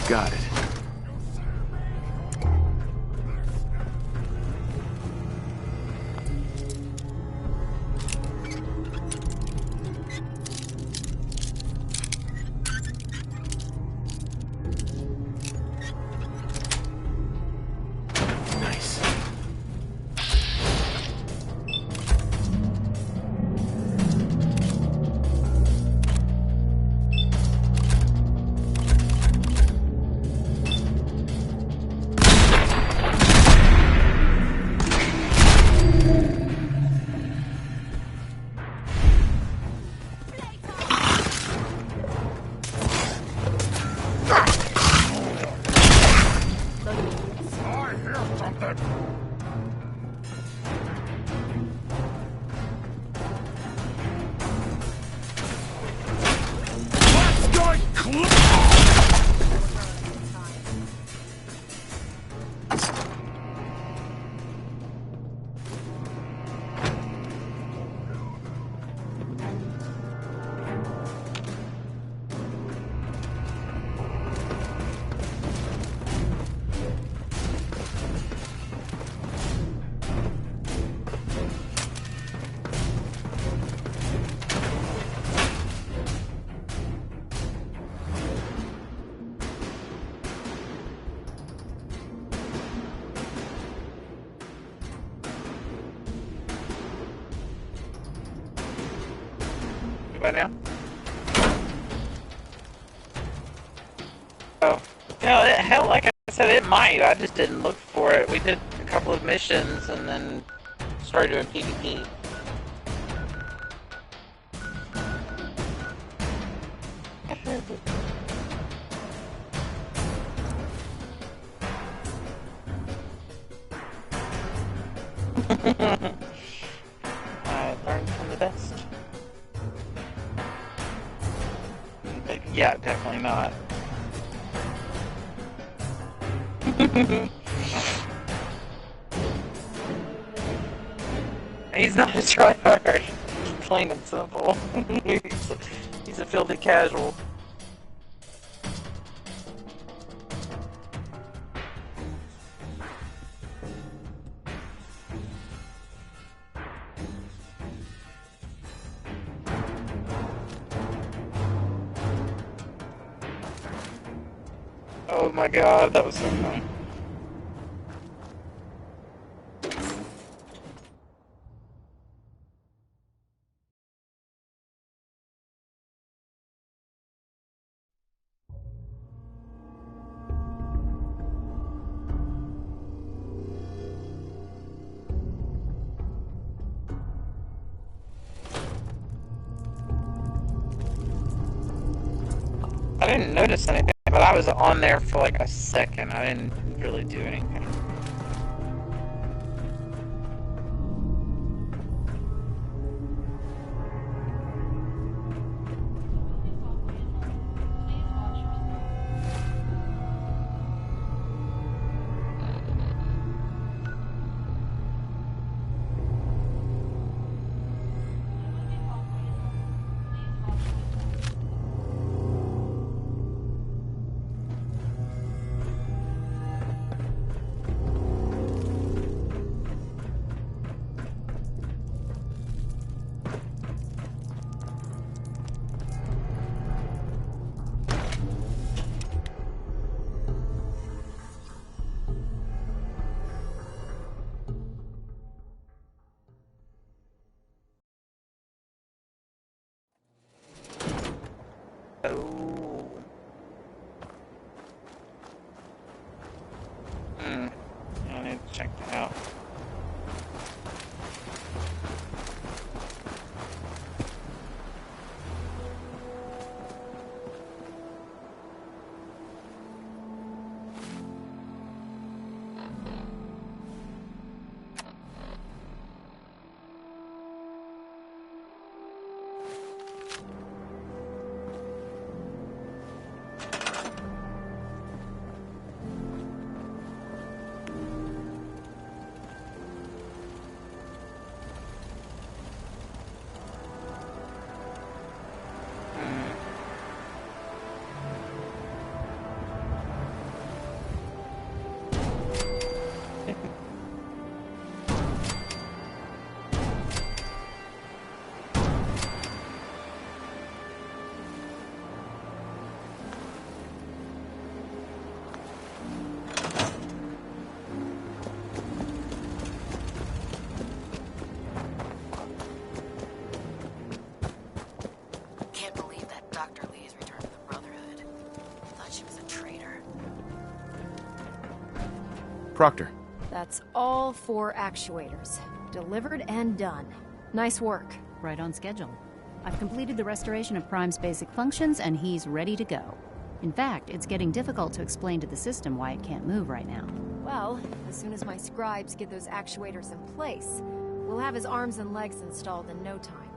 Got it. I hear something. Let's get close. Goodbye now. Oh. You know, hell, like I said, it might. I just didn't look for it. We did a couple of missions and then started doing PvP. I learned from the best. But yeah, definitely not. He's not a tryhard. Plain and simple. He's a filthy casual. Oh my god, that was so fun. I didn't notice anything, but I was on there for like a second. I didn't really do anything. Oh. I need to check that out. Can't believe that Dr. Lee has returned to the Brotherhood. Thought she was a traitor. Proctor. That's all 4 actuators. Delivered and done. Nice work. Right on schedule. I've completed the restoration of Prime's basic functions, and he's ready to go. In fact, it's getting difficult to explain to the system why it can't move right now. Well, as soon as my scribes get those actuators in place, we'll have his arms and legs installed in no time.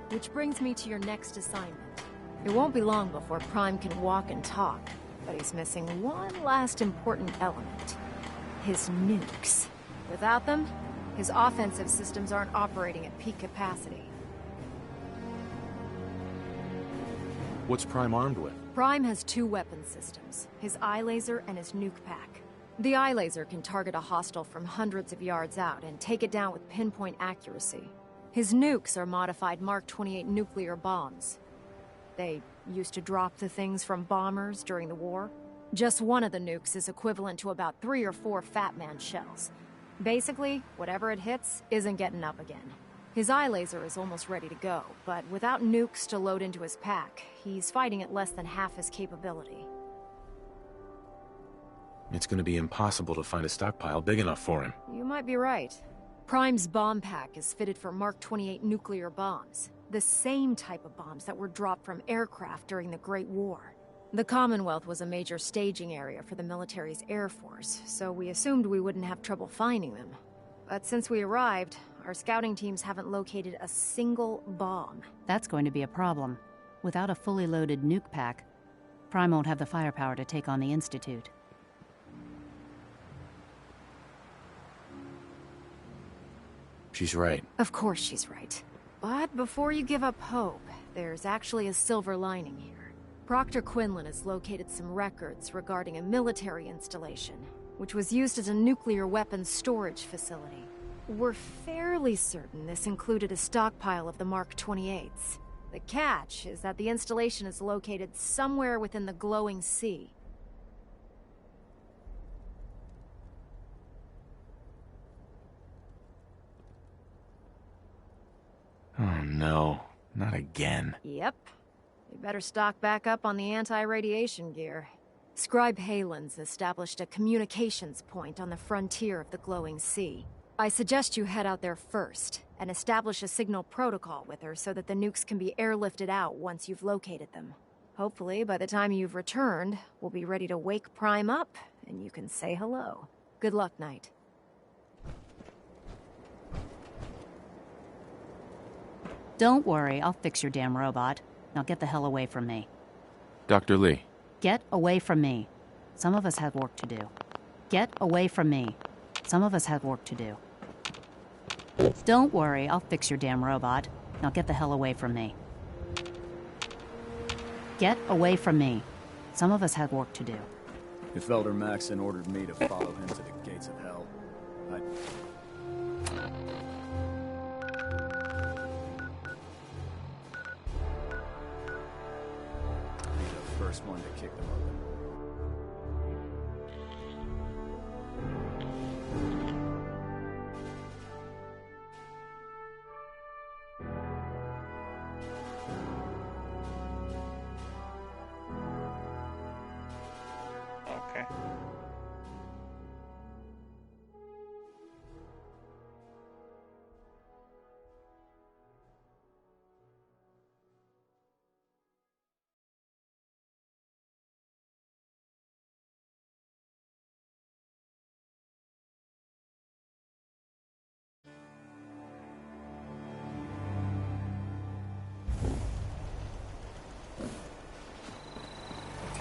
Which brings me to your next assignment. It won't be long before Prime can walk and talk, but he's missing one last important element. His nukes. Without them, his offensive systems aren't operating at peak capacity. What's Prime armed with? Prime has 2 weapon systems, his eye laser and his nuke pack. The eye laser can target a hostile from hundreds of yards out and take it down with pinpoint accuracy. His nukes are modified Mark 28 nuclear bombs. They used to drop the things from bombers during the war. Just one of the nukes is equivalent to about 3 or 4 Fat Man shells. Basically, whatever it hits isn't getting up again. His eye laser is almost ready to go, but without nukes to load into his pack, he's fighting at less than half his capability. It's gonna be impossible to find a stockpile big enough for him. You might be right. Prime's bomb pack is fitted for Mark 28 nuclear bombs, the same type of bombs that were dropped from aircraft during the Great War. The Commonwealth was a major staging area for the military's air force, so we assumed we wouldn't have trouble finding them. But since we arrived, our scouting teams haven't located a single bomb. That's going to be a problem. Without a fully loaded nuke pack, Prime won't have the firepower to take on the Institute. She's right. Of course she's right. But before you give up hope, there's actually a silver lining here. Proctor Quinlan has located some records regarding a military installation, which was used as a nuclear weapons storage facility. We're fairly certain this included a stockpile of the Mark 28s. The catch is that the installation is located somewhere within the glowing sea. Oh no, not again. Yep. You better stock back up on the anti-radiation gear. Scribe Halen's established a communications point on the frontier of the glowing sea. I suggest you head out there first, and establish a signal protocol with her so that the nukes can be airlifted out once you've located them. Hopefully, by the time you've returned, we'll be ready to wake Prime up, and you can say hello. Good luck, Knight. Don't worry, I'll fix your damn robot. Now get the hell away from me. Dr. Lee. Get away from me. Some of us have work to do. Get away from me. Some of us have work to do. Don't worry, I'll fix your damn robot. Now get the hell away from me. Get away from me. Some of us have work to do. If Elder Maxon ordered me to follow him to the gates of hell, I'd... be the first one to kick them open.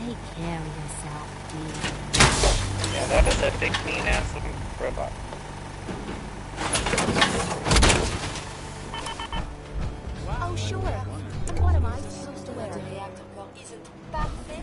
Take care of yourself, dude. Yeah, that is a big mean ass looking robot. Oh, sure. What am I supposed to wear? The reactor clock isn't back then.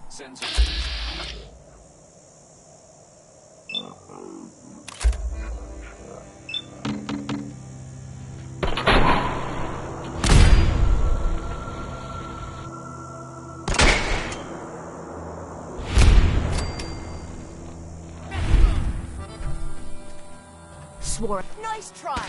Sensor. Swore. Nice try.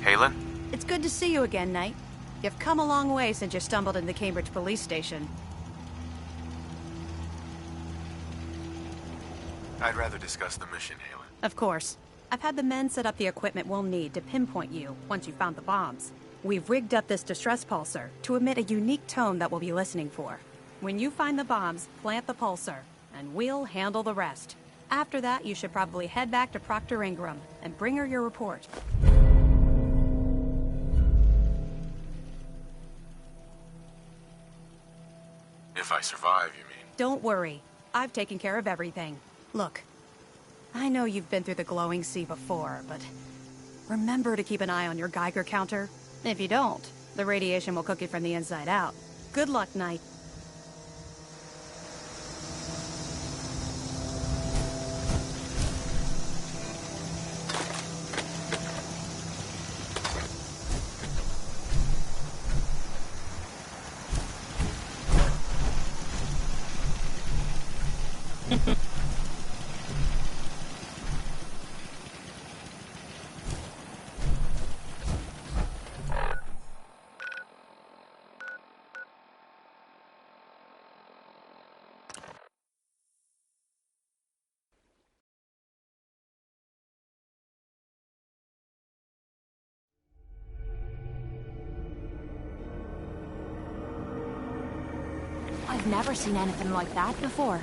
Halen? It's good to see you again, Knight. You've come a long way since you stumbled in the Cambridge police station. I'd rather discuss the mission, Halen. Of course. I've had the men set up the equipment we'll need to pinpoint you once you found the bombs. We've rigged up this distress pulsar to emit a unique tone that we'll be listening for. When you find the bombs, plant the pulsar, and we'll handle the rest. After that, you should probably head back to Proctor Ingram and bring her your report. If I survive, you mean? Don't worry. I've taken care of everything. Look, I know you've been through the glowing sea before, but remember to keep an eye on your Geiger counter. If you don't, the radiation will cook you from the inside out. Good luck, Knight. I've never seen anything like that before.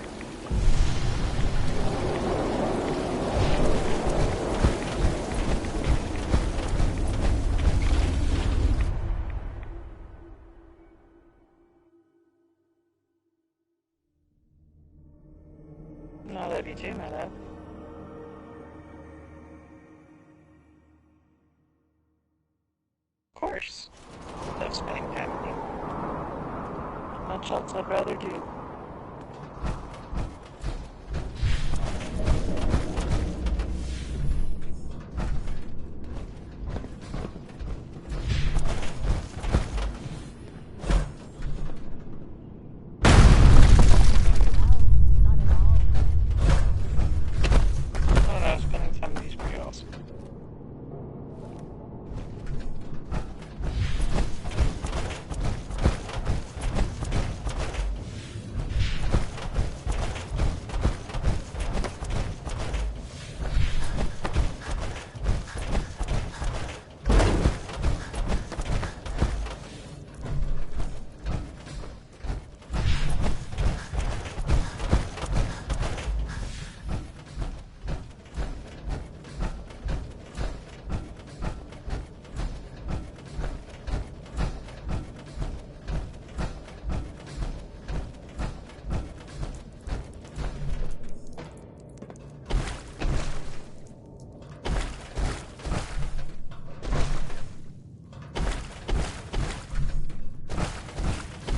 No, love you too, my love. Of course. Love spending time with you. Not much else I'd rather do.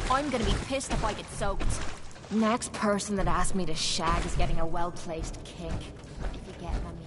I'm gonna be pissed if I get soaked. Next person that asks me to shag is getting a well-placed kick. If you get what I mean.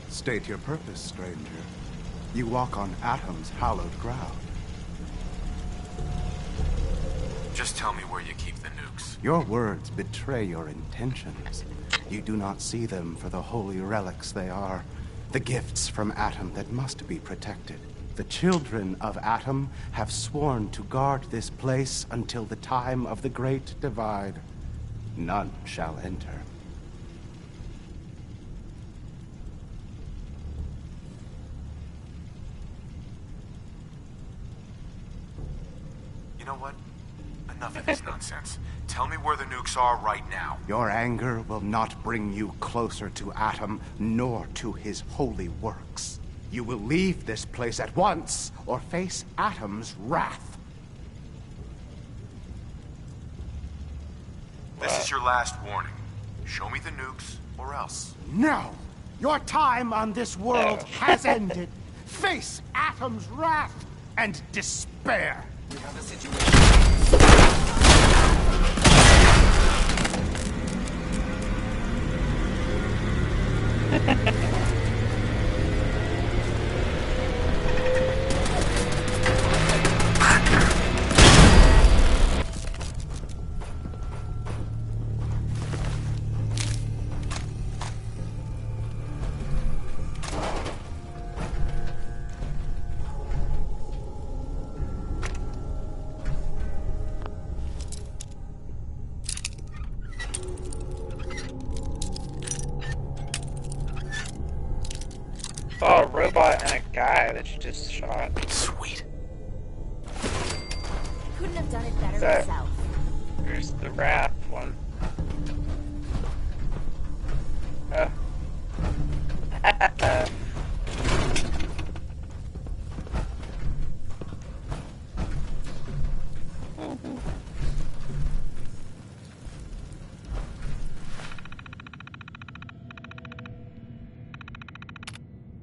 State your purpose, stranger. You walk on Atom's hallowed ground. Just tell me where you keep the nukes. Your words betray your intentions. You do not see them for the holy relics they are. The gifts from Atom that must be protected. The children of Atom have sworn to guard this place until the time of the Great Divide. None shall enter. You know what? Enough of this nonsense. Tell me where the nukes are right now. Your anger will not bring you closer to Atom, nor to his holy works. You will leave this place at once, or face Atom's wrath. This is your last warning. Show me the nukes, or else. No! Your time on this world has ended. Face Atom's wrath and despair. We have a situation. Saw a robot and a guy that you just shot. Sweet. Couldn't have done it better That- myself. Here's the wrath one.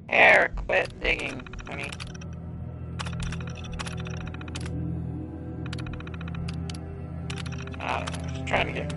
Here, quit digging, honey. I don't know, just trying to get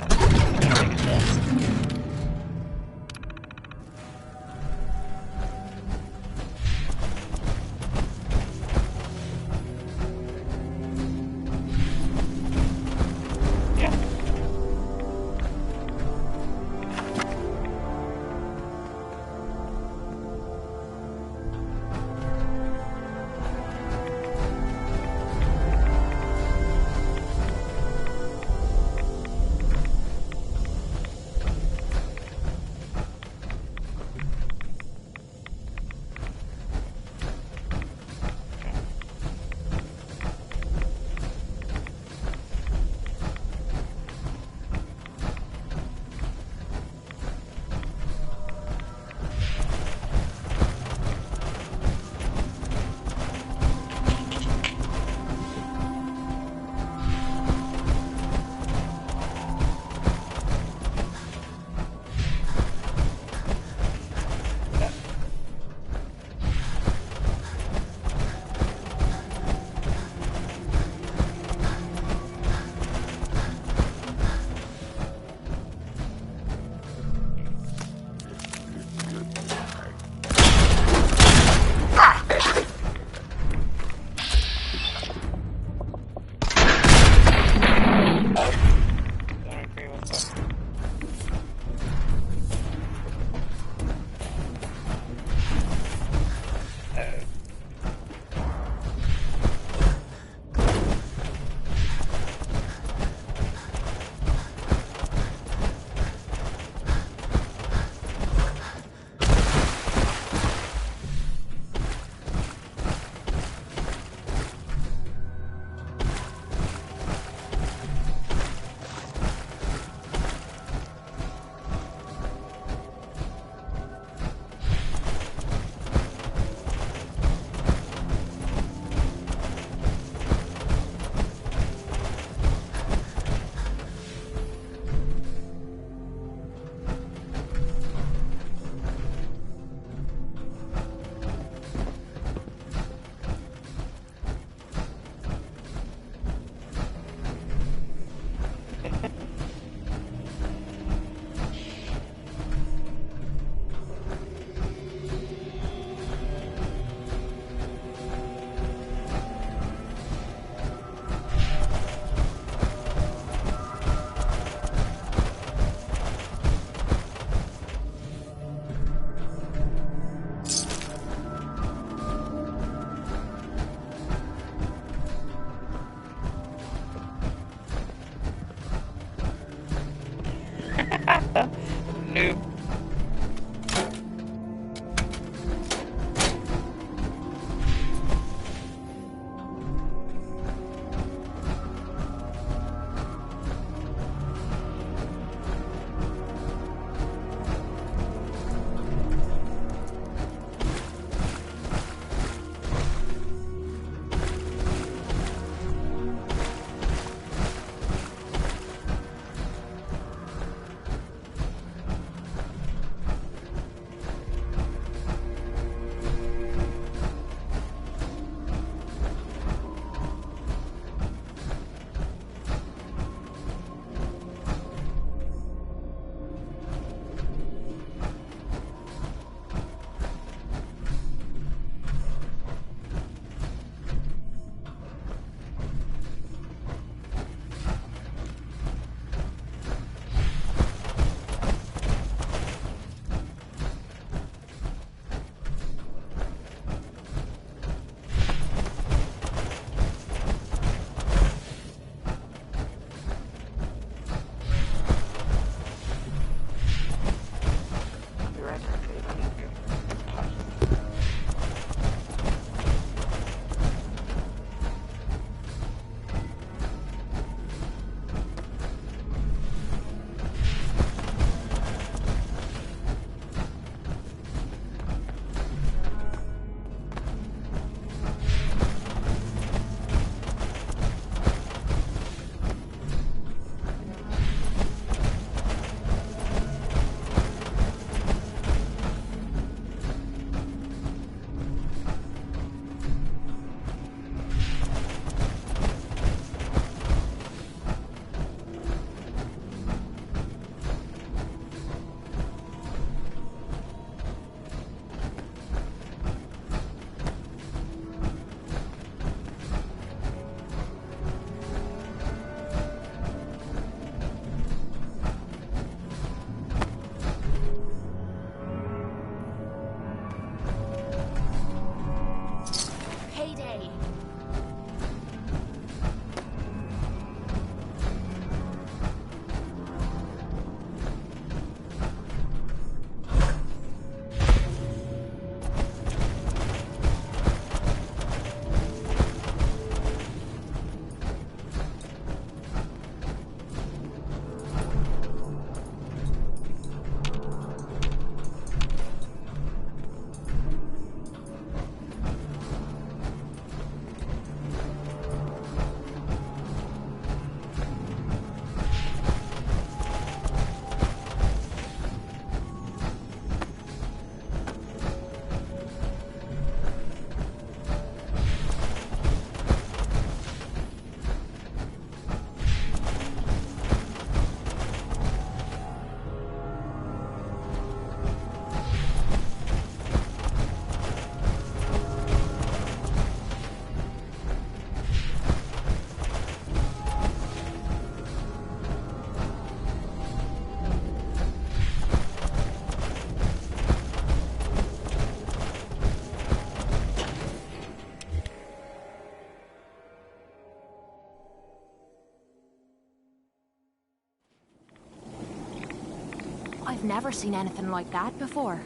I've never seen anything like that before.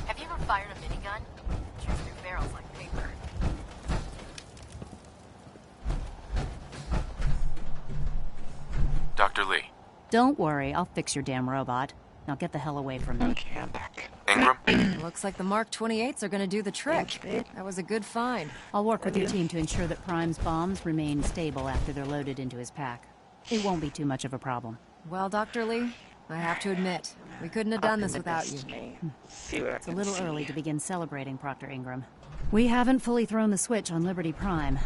Have you ever fired a minigun? Shoots through barrels like paper. Dr. Lee. Don't worry, I'll fix your damn robot. Now get the hell away from me. Okay, I'm back. Ingram? Looks like the Mark 28s are gonna do the trick. That was a good find. I'll work with your team to ensure that Prime's bombs remain stable after they're loaded into his pack. It won't be too much of a problem. Well, Dr. Lee, I have to admit, we couldn't have done this without you. It's a little early to begin celebrating, Proctor Ingram. We haven't fully thrown the switch on Liberty Prime,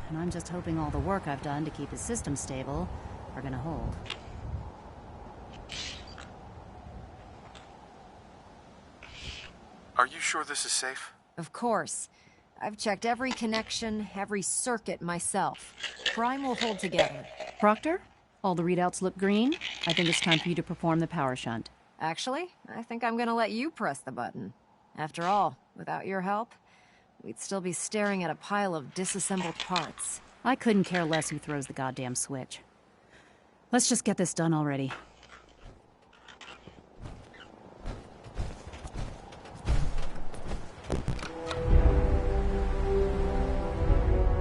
and I'm just hoping all the work I've done to keep his system stable are gonna hold. Are you sure this is safe? Of course. I've checked every connection, every circuit myself. Prime will hold together. Proctor? All the readouts look green. I think it's time for you to perform the power shunt. Actually, I think I'm gonna let you press the button. After all, without your help, we'd still be staring at a pile of disassembled parts. I couldn't care less who throws the goddamn switch. Let's just get this done already.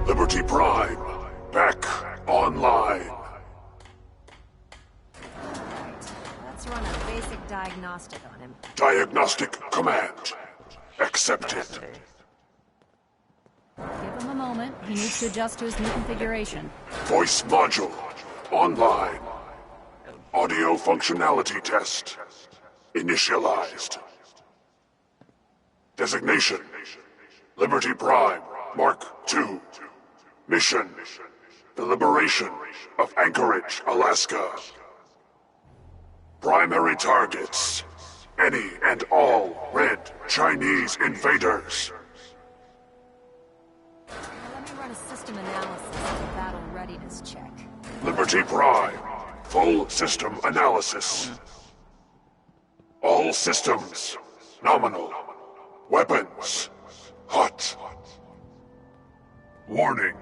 Liberty Prime, back online. Let's run a basic diagnostic on him. Diagnostic command accepted. Give him a moment. He needs to adjust to his new configuration. Voice module online. Audio functionality test initialized. Designation: Liberty Prime Mark II. Mission: the liberation of Anchorage, Alaska. Primary targets: any and all red Chinese invaders. Let me run a system analysis and a battle readiness check. Liberty Prime, full system analysis. All systems nominal. Weapons hot. Warning: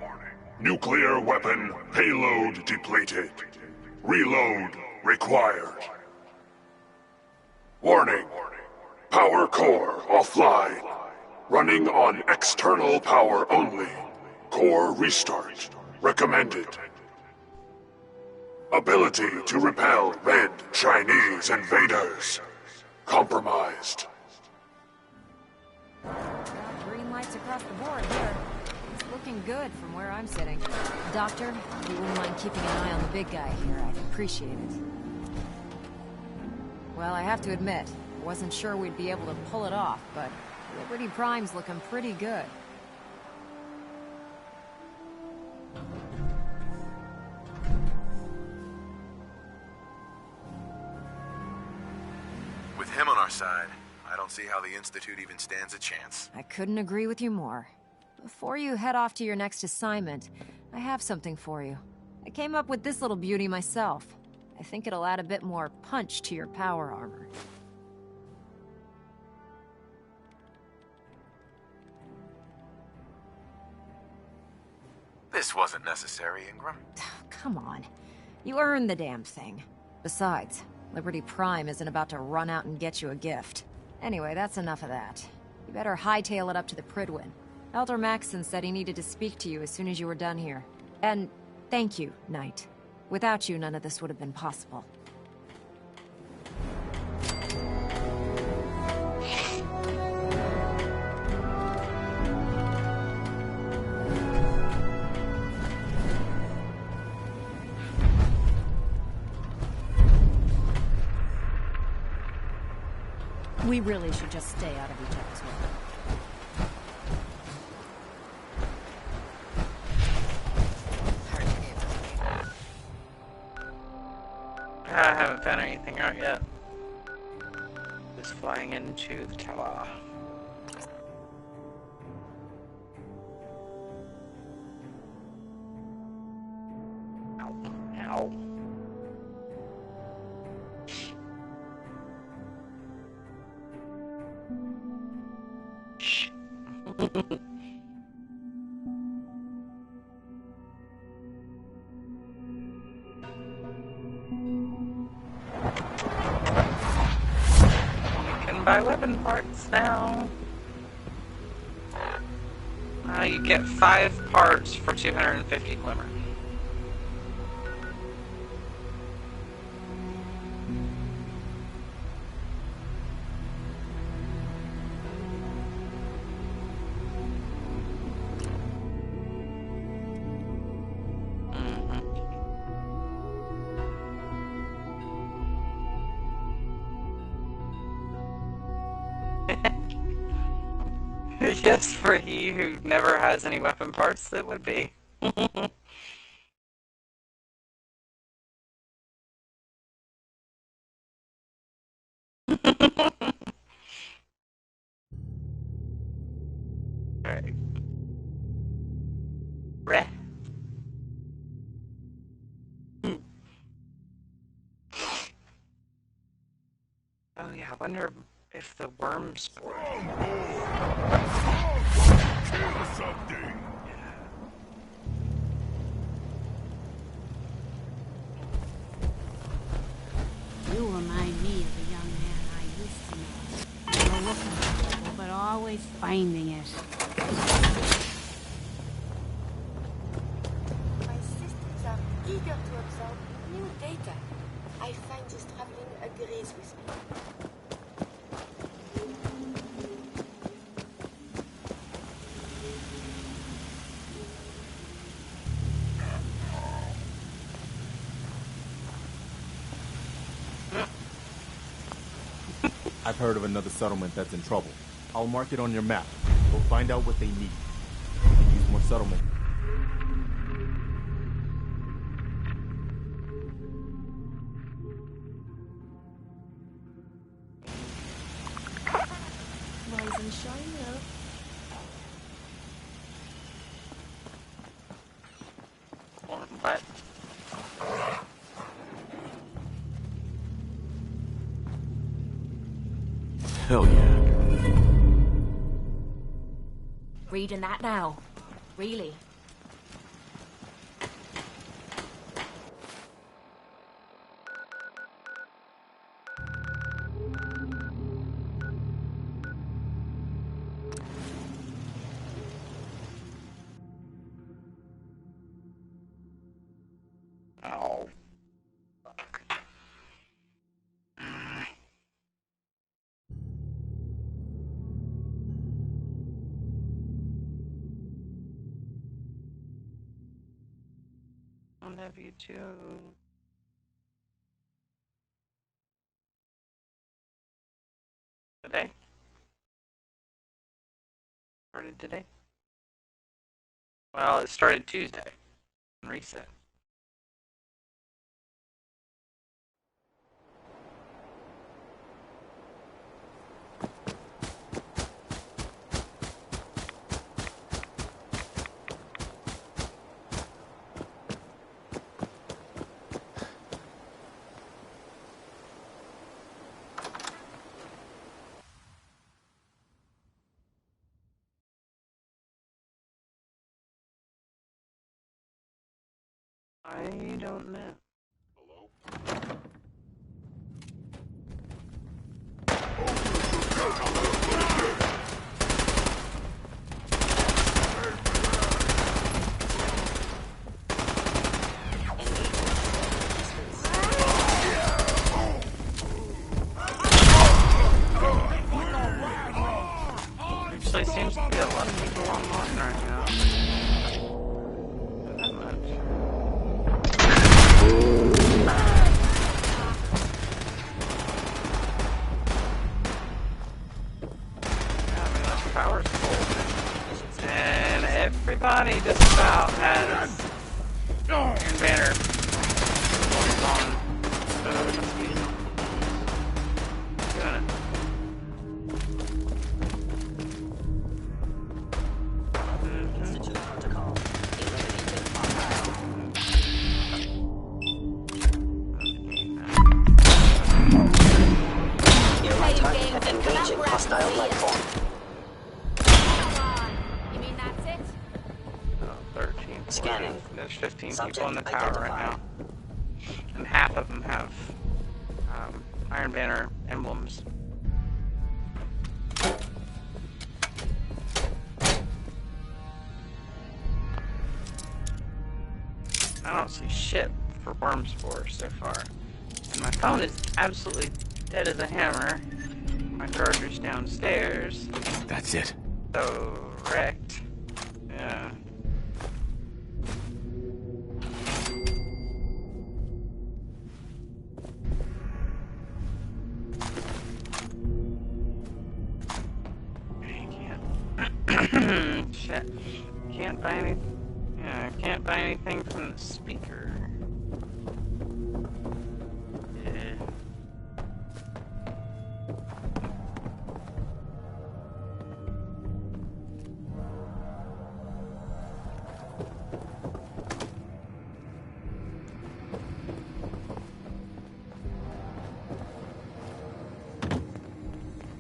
nuclear weapon payload depleted. Reload required. Warning: power core offline. Running on external power only. Core restart recommended. Ability to repel red Chinese invaders compromised. Green lights across the board here. It's looking good from where I'm sitting. Doctor, if you wouldn't mind keeping an eye on the big guy here, I'd appreciate it. Well, I have to admit, I wasn't sure we'd be able to pull it off, but Liberty Prime's looking pretty good. With him on our side, I don't see how the Institute even stands a chance. I couldn't agree with you more. Before you head off to your next assignment, I have something for you. I came up with this little beauty myself. I think it'll add a bit more punch to your power armor. This wasn't necessary, Ingram. Come on. You earned the damn thing. Besides, Liberty Prime isn't about to run out and get you a gift. Anyway, that's enough of that. You better hightail it up to the Pridwin. Elder Maxson said he needed to speak to you as soon as you were done here. And thank you, Knight. Without you, none of this would have been possible. We really should just stay out of each other's way. I haven't found anything out yet. Just flying into the tower. Ow. Ow. Shh. Buy weapon parts now. You get 5 parts for 250 glimmer. Yes, for he who never has any weapon parts, that would be. Right. Reh. Oh yeah, I wonder if the worms... You remind me of a young man I used to know. Never looking for trouble, but always finding it. My systems are eager to absorb new data. I find this traveling agrees with me. I've heard of another settlement that's in trouble. I'll mark it on your map. We'll find out what they need. We can use more settlement. Rise and shine, love. What? Hell yeah. Reading that now. Really? Oh. I love you too. Today? Started today? Well, it started Tuesday. Reset. I don't know. everybody just about has Iron Banner on. Doing it. Engaging hostile life form. You mean that's it? 13. Scanning. There's 15 Subject people in the tower right now. And half of them have Iron Banner emblems. I don't see shit for worm spores so far. And my phone is absolutely dead as a hammer. My charger's downstairs. That's it. So wrecked. Yeah. Shit. Can't buy any. Yeah, can't buy anything from the speaker. Yeah.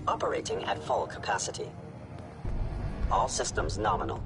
Operating at full capacity. All systems nominal.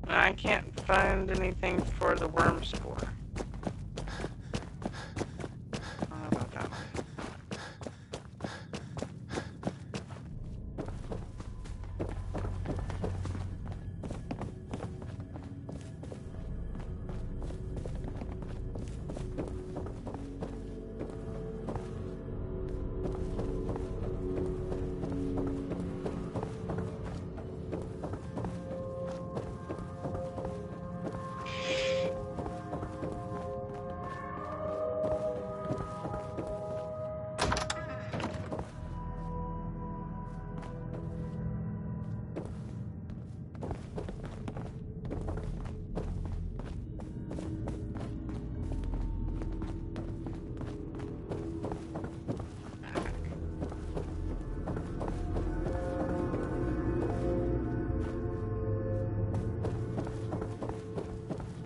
I can't find anything for the worm spore. I don't know about that one.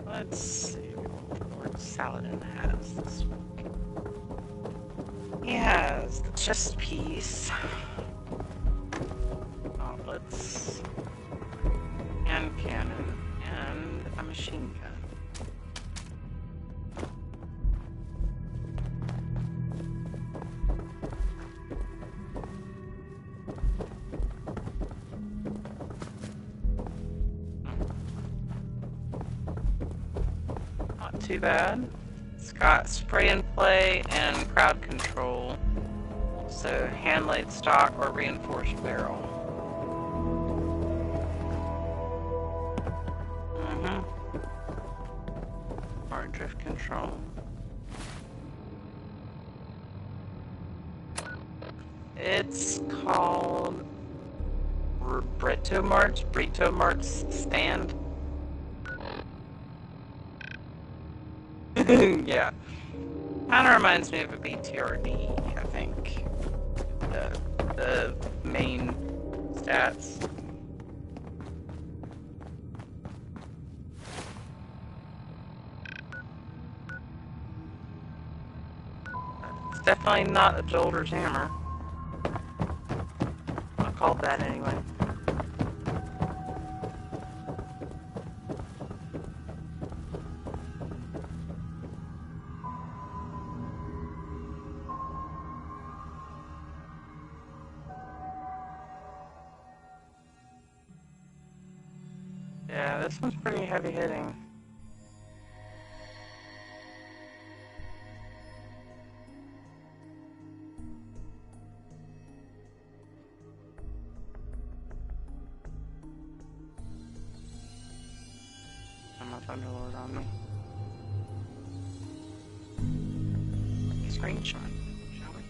Let's see what Lord Saladin has this week. He has the chest piece, gauntlets, hand cannon, and a machine gun. Too bad. It's got spray and play and crowd control. So hand-laid stock or reinforced barrel. Or drift control. It's called Brito Mart's Stand. Yeah. Kinda reminds me of a BTRD, I think. The main stats. It's definitely not a Jolder's hammer. called that anyway. Yeah, this one's pretty heavy hitting. I'm not Thunderlord on me. Screenshot, shall we?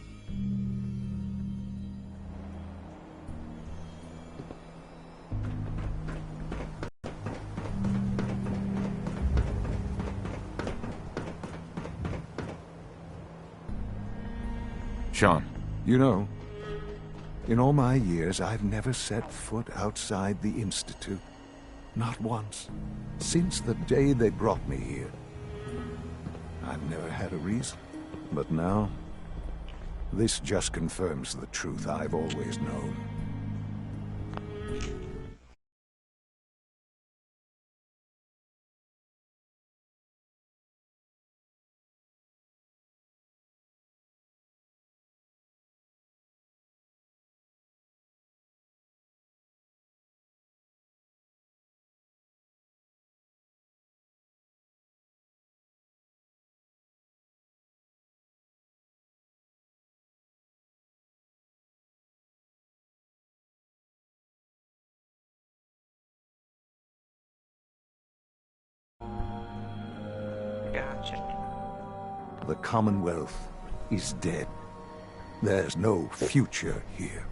Sean. You know, in all my years, I've never set foot outside the Institute. Not once. Since the day they brought me here. I've never had a reason. But now, this just confirms the truth I've always known. Gotcha. The Commonwealth is dead. There's no future here.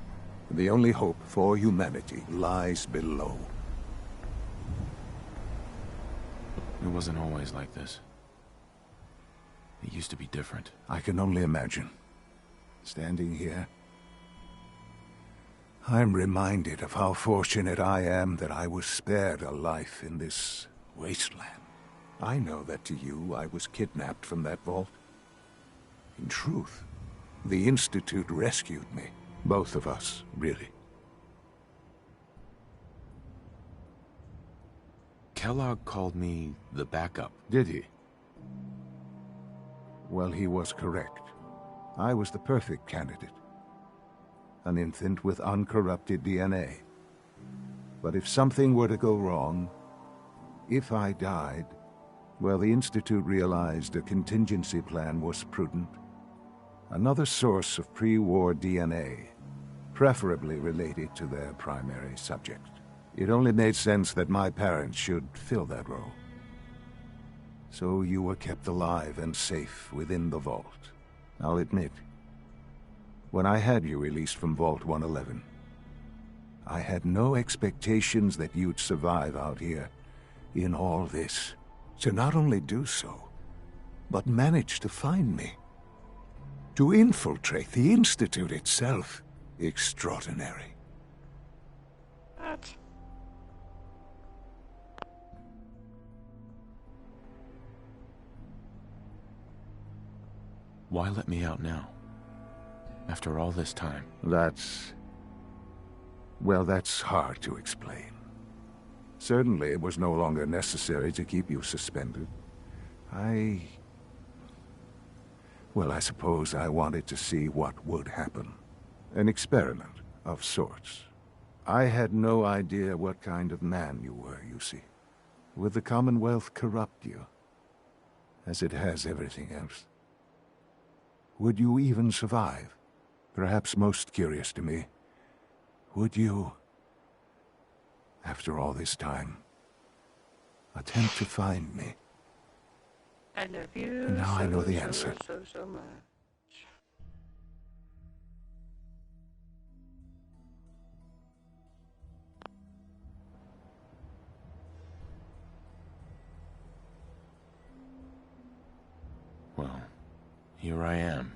The only hope for humanity lies below. It wasn't always like this. It used to be different. I can only imagine. Standing here, I'm reminded of how fortunate I am that I was spared a life in this wasteland. I know that to you, I was kidnapped from that vault. In truth, the Institute rescued me. Both of us, really. Kellogg called me the backup. Did he? Well, he was correct. I was the perfect candidate. An infant with uncorrupted DNA. But if something were to go wrong, if I died, well, the Institute realized a contingency plan was prudent. Another source of pre-war DNA, preferably related to their primary subject. It only made sense that my parents should fill that role. So you were kept alive and safe within the vault. I'll admit, when I had you released from Vault 111, I had no expectations that you'd survive out here in all this. To not only do so, but manage to find me. To infiltrate the Institute itself. Extraordinary. What? Why let me out now? After all this time? Well, that's hard to explain. Certainly, it was no longer necessary to keep you suspended. Well, I suppose I wanted to see what would happen. An experiment of sorts. I had no idea what kind of man you were, you see. Would the Commonwealth corrupt you? As it has everything else? Would you even survive? Perhaps most curious to me, would you, after all this time, attempt to find me? I love you. And now so, I know the so, answer. So much. Well, here I am.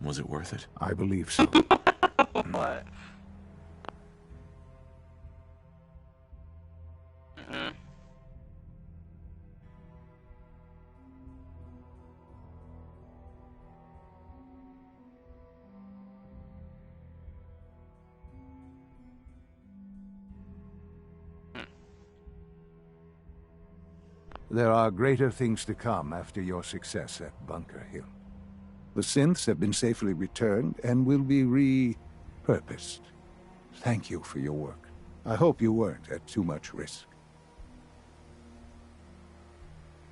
Was it worth it? I believe so. What? Mm-hmm. There are greater things to come after your success at Bunker Hill. The synths have been safely returned and will be repurposed. Thank you for your work. I hope you weren't at too much risk.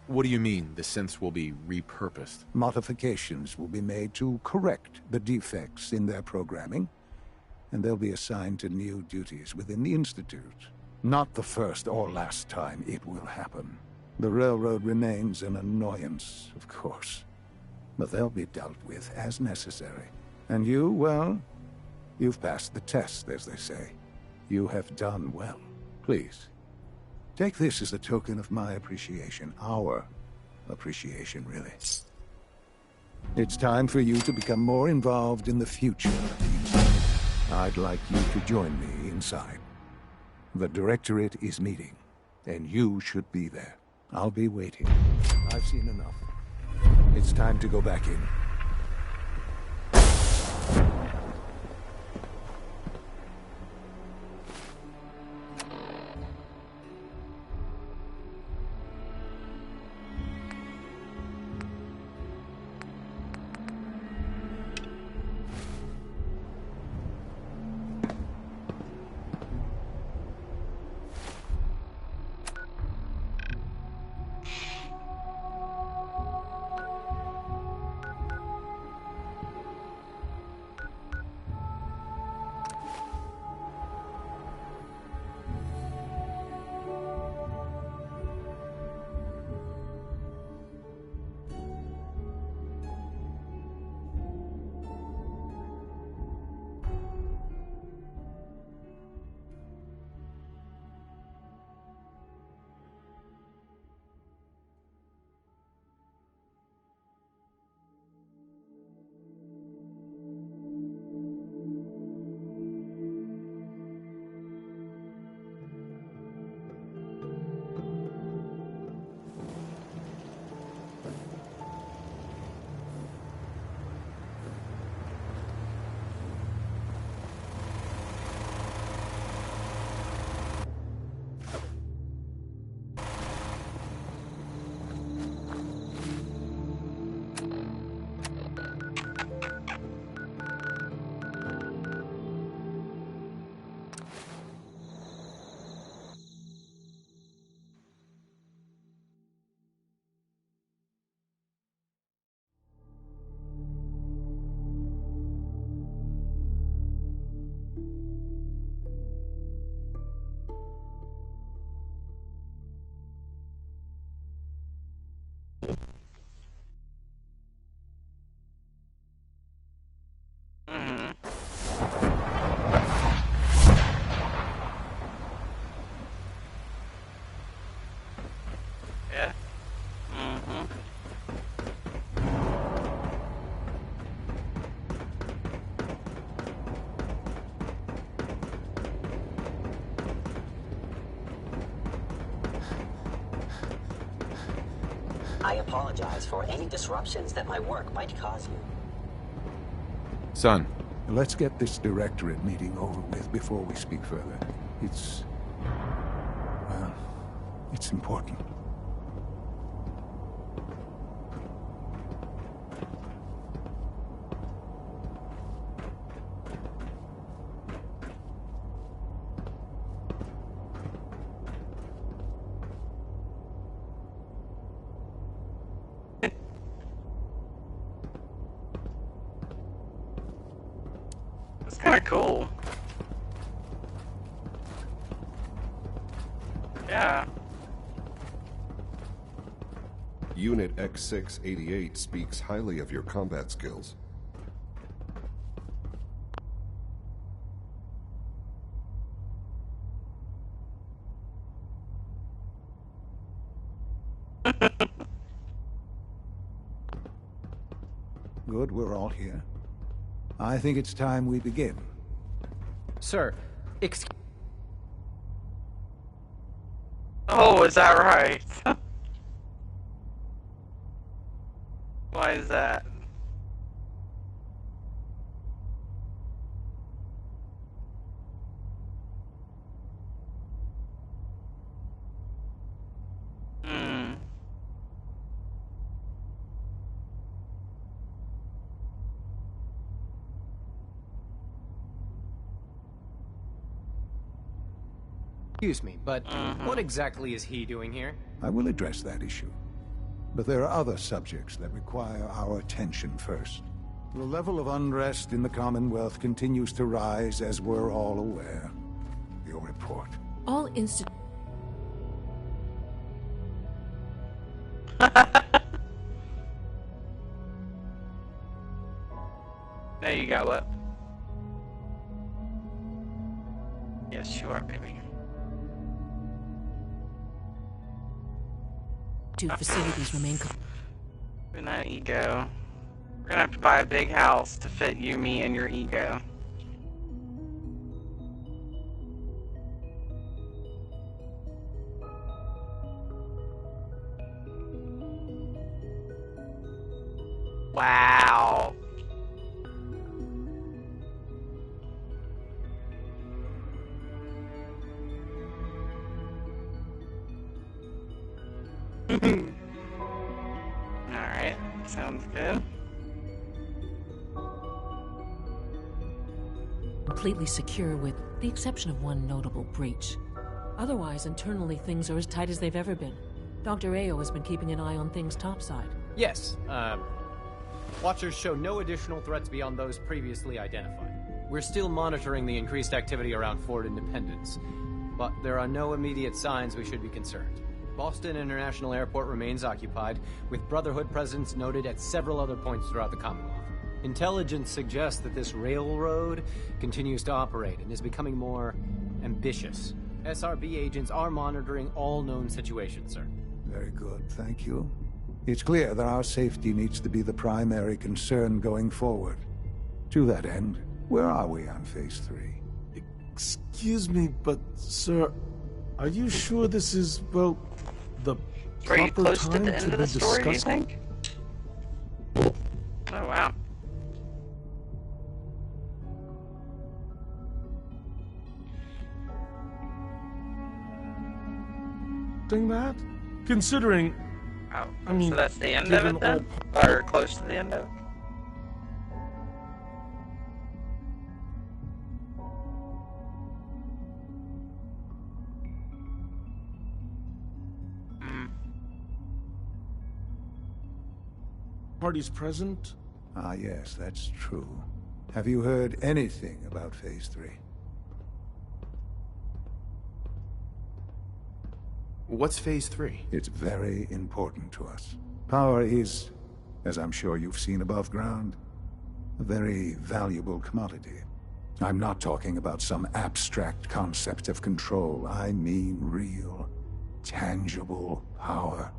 What do you mean, the synths will be repurposed? Modifications will be made to correct the defects in their programming, and they'll be assigned to new duties within the Institute. Not the first or last time it will happen. The railroad remains an annoyance, of course, but they'll be dealt with as necessary. And you, well, you've passed the test, as they say. You have done well. Please, take this as a token of my appreciation. Our appreciation, really. It's time for you to become more involved in the future of the Institute. I'd like you to join me inside. The Directorate is meeting, and you should be there. I'll be waiting. I've seen enough. It's time to go back in. Yeah. Mm-hmm. I apologize for any disruptions that my work might cause you. Son. Let's get this Directorate meeting over with before we speak further. It's important. It's kind of cool. Yeah. Unit X688 speaks highly of your combat skills. Good, we're all here. I think it's time we begin. Sir, Oh, is that right? Why is that? Excuse me, but what exactly is he doing here? I will address that issue. But there are other subjects that require our attention first. The level of unrest in the Commonwealth continues to rise, as we're all aware. Your report. All Now you got what? Yes, you are, baby. Two facilities remain. Good night, ego. We're gonna have to buy a big house to fit you, me, and your ego. Wow. Alright, sounds good. Completely secure with the exception of one notable breach. Otherwise, internally things are as tight as they've ever been. Dr. Ao has been keeping an eye on things topside. Yes, Watchers show no additional threats beyond those previously identified. We're still monitoring the increased activity around Fort Independence, but there are no immediate signs we should be concerned. Boston International Airport remains occupied, with Brotherhood presence noted at several other points throughout the Commonwealth. Intelligence suggests that this railroad continues to operate and is becoming more ambitious. SRB agents are monitoring all known situations, sir. Very good, thank you. It's clear that our safety needs to be the primary concern going forward. To that end, where are we on Phase 3? Excuse me, but, sir, are you sure this is, well, the Are you proper close time to the end of the story, do you discuss? think? Oh, wow. Doing that? Considering, Oh, I mean, so that's the end of given it then? Or close to the end of it? Parties present? Ah, yes, that's true. Have you heard anything about Phase 3? What's Phase 3? It's very important to us. Power is, as I'm sure you've seen above ground, a very valuable commodity. I'm not talking about some abstract concept of control. I mean real, tangible power.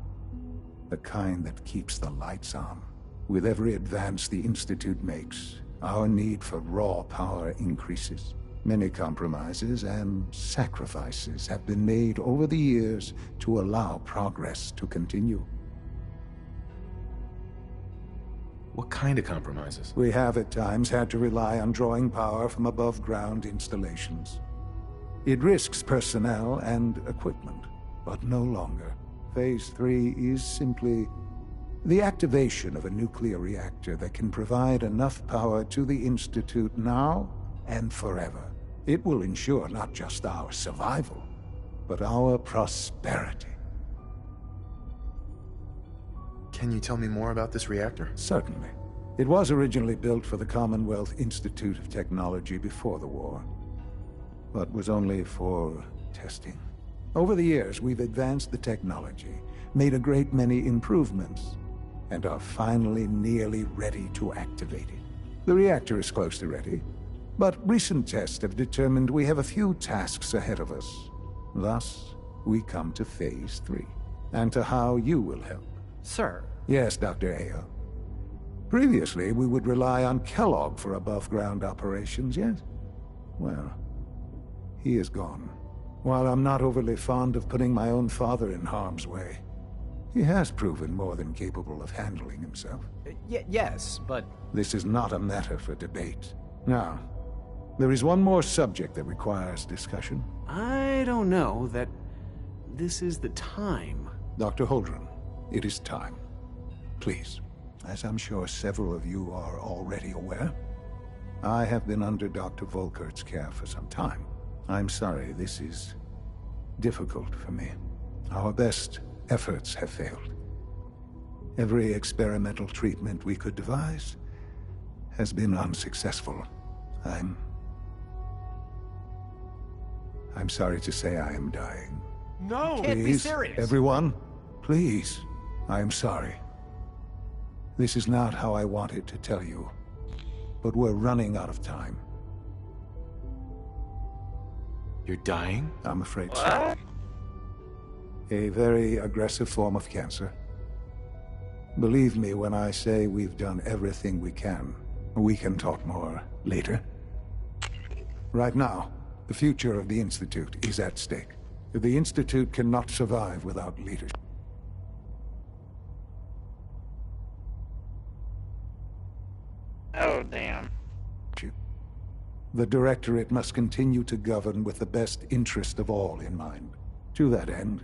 The kind that keeps the lights on. With every advance the Institute makes, our need for raw power increases. Many compromises and sacrifices have been made over the years to allow progress to continue. What kind of compromises? We have at times had to rely on drawing power from above-ground installations. It risks personnel and equipment, but no longer. Phase 3 is simply the activation of a nuclear reactor that can provide enough power to the Institute now and forever. It will ensure not just our survival, but our prosperity. Can you tell me more about this reactor? Certainly. It was originally built for the Commonwealth Institute of Technology before the war, but was only for testing. Over the years, we've advanced the technology, made a great many improvements, and are finally nearly ready to activate it. The reactor is close to ready, but recent tests have determined we have a few tasks ahead of us. Thus, we come to Phase 3, and to how you will help. Sir. Yes, Dr. Ao. Previously, we would rely on Kellogg for above-ground operations, yes? Well, he is gone. While I'm not overly fond of putting my own father in harm's way, he has proven more than capable of handling himself. Yes, but... This is not a matter for debate. Now, there is one more subject that requires discussion. I don't know that this is the time. Dr. Holdren, it is time. Please, as I'm sure several of you are already aware, I have been under Dr. Volkert's care for some time. I'm sorry, this is difficult for me. Our best efforts have failed. Every experimental treatment we could devise has been unsuccessful. I'm sorry to say I am dying. No! You can't be serious! Everyone, please. I am sorry. This is not how I wanted to tell you, but we're running out of time. You're dying? I'm afraid so. A very aggressive form of cancer. Believe me when I say we've done everything we can. We can talk more later. Right now, the future of the Institute is at stake. The Institute cannot survive without leadership. Oh, damn. The Directorate must continue to govern with the best interest of all in mind. To that end,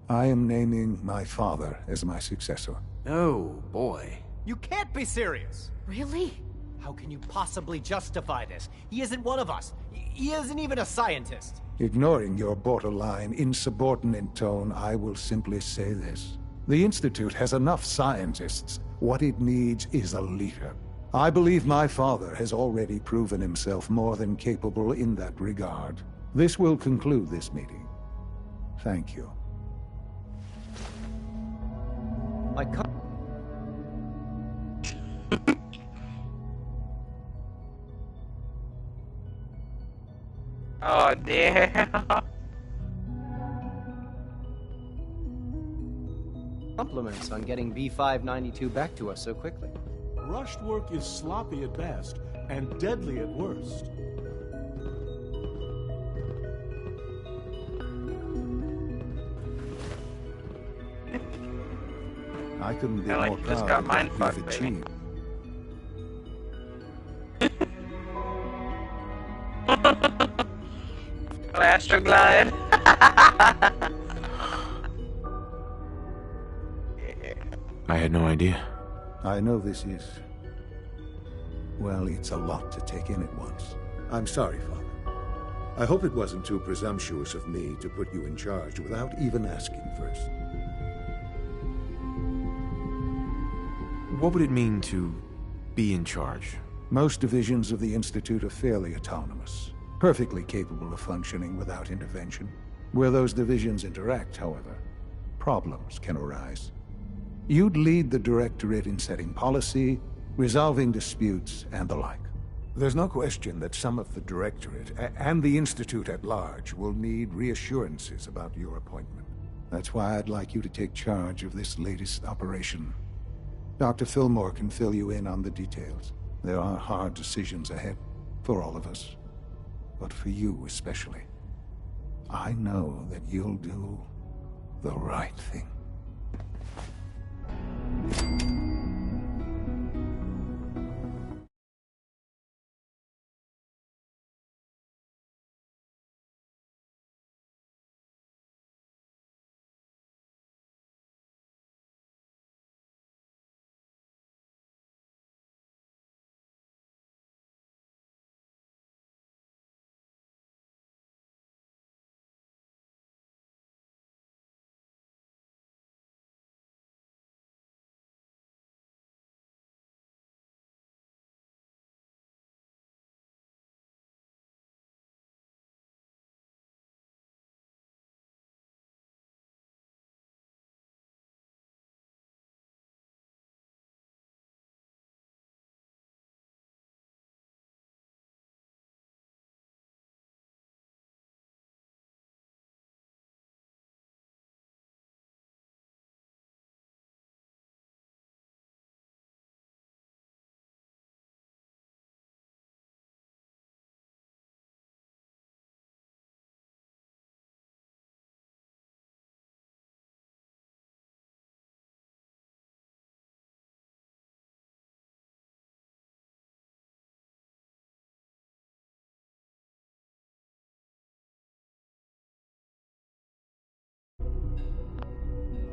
I am naming my father as my successor. Oh, boy. You can't be serious! Really? How can you possibly justify this? He isn't one of us. He isn't even a scientist. Ignoring your borderline, insubordinate tone, I will simply say this. The Institute has enough scientists. What it needs is a leader. I believe my father has already proven himself more than capable in that regard. This will conclude this meeting. Thank you. Oh, damn. Compliments on getting B592 back to us so quickly. Rushed work is sloppy at best and deadly at worst. I couldn't be I more just proud got of what mindfucked, we've baby. achieved. Astroglide. I had no idea. I know this is... well, it's a lot to take in at once. I'm sorry, Father. I hope it wasn't too presumptuous of me to put you in charge without even asking first. What would it mean to be in charge? Most divisions of the Institute are fairly autonomous, perfectly capable of functioning without intervention. Where those divisions interact, however, problems can arise. You'd lead the Directorate in setting policy, resolving disputes, and the like. There's no question that some of the Directorate and the Institute at large will need reassurances about your appointment. That's why I'd like you to take charge of this latest operation. Dr. Fillmore can fill you in on the details. There are hard decisions ahead for all of us, but for you especially. I know that you'll do the right thing.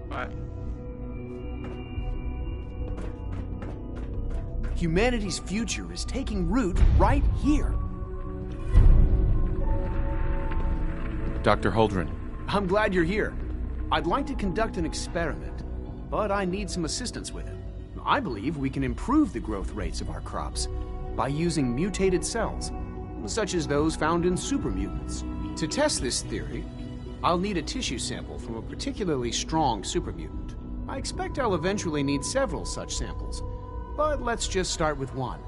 What? Humanity's future is taking root right here. Dr. Holdren. I'm glad you're here. I'd like to conduct an experiment, but I need some assistance with it. I believe we can improve the growth rates of our crops by using mutated cells, such as those found in supermutants. To test this theory, I'll need a tissue sample from a particularly strong supermutant. I expect I'll eventually need several such samples, but let's just start with one.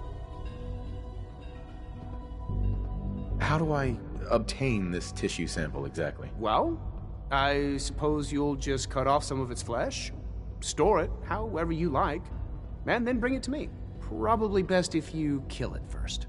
How do I obtain this tissue sample exactly? Well, I suppose you'll just cut off some of its flesh, store it however you like, and then bring it to me. Probably best if you kill it first.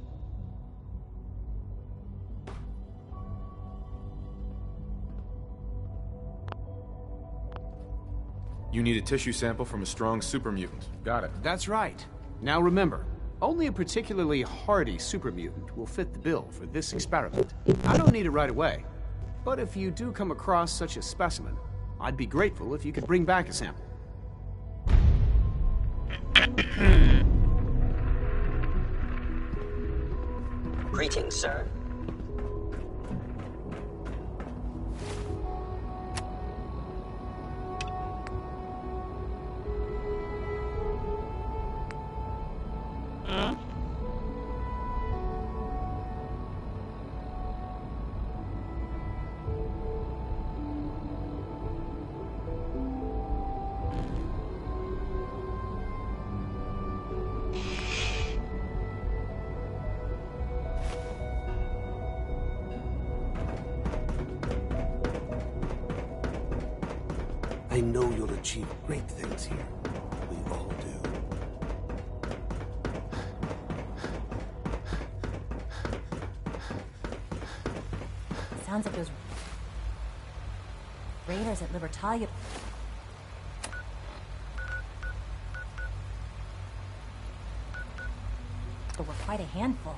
You need a tissue sample from a strong supermutant. Got it. That's right. Now remember, only a particularly hardy supermutant will fit the bill for this experiment. I don't need it right away, but if you do come across such a specimen, I'd be grateful if you could bring back a sample. Greetings, sir. I know you'll achieve great things here. We all do. Sounds like those raiders at Libertalia. But we're quite a handful.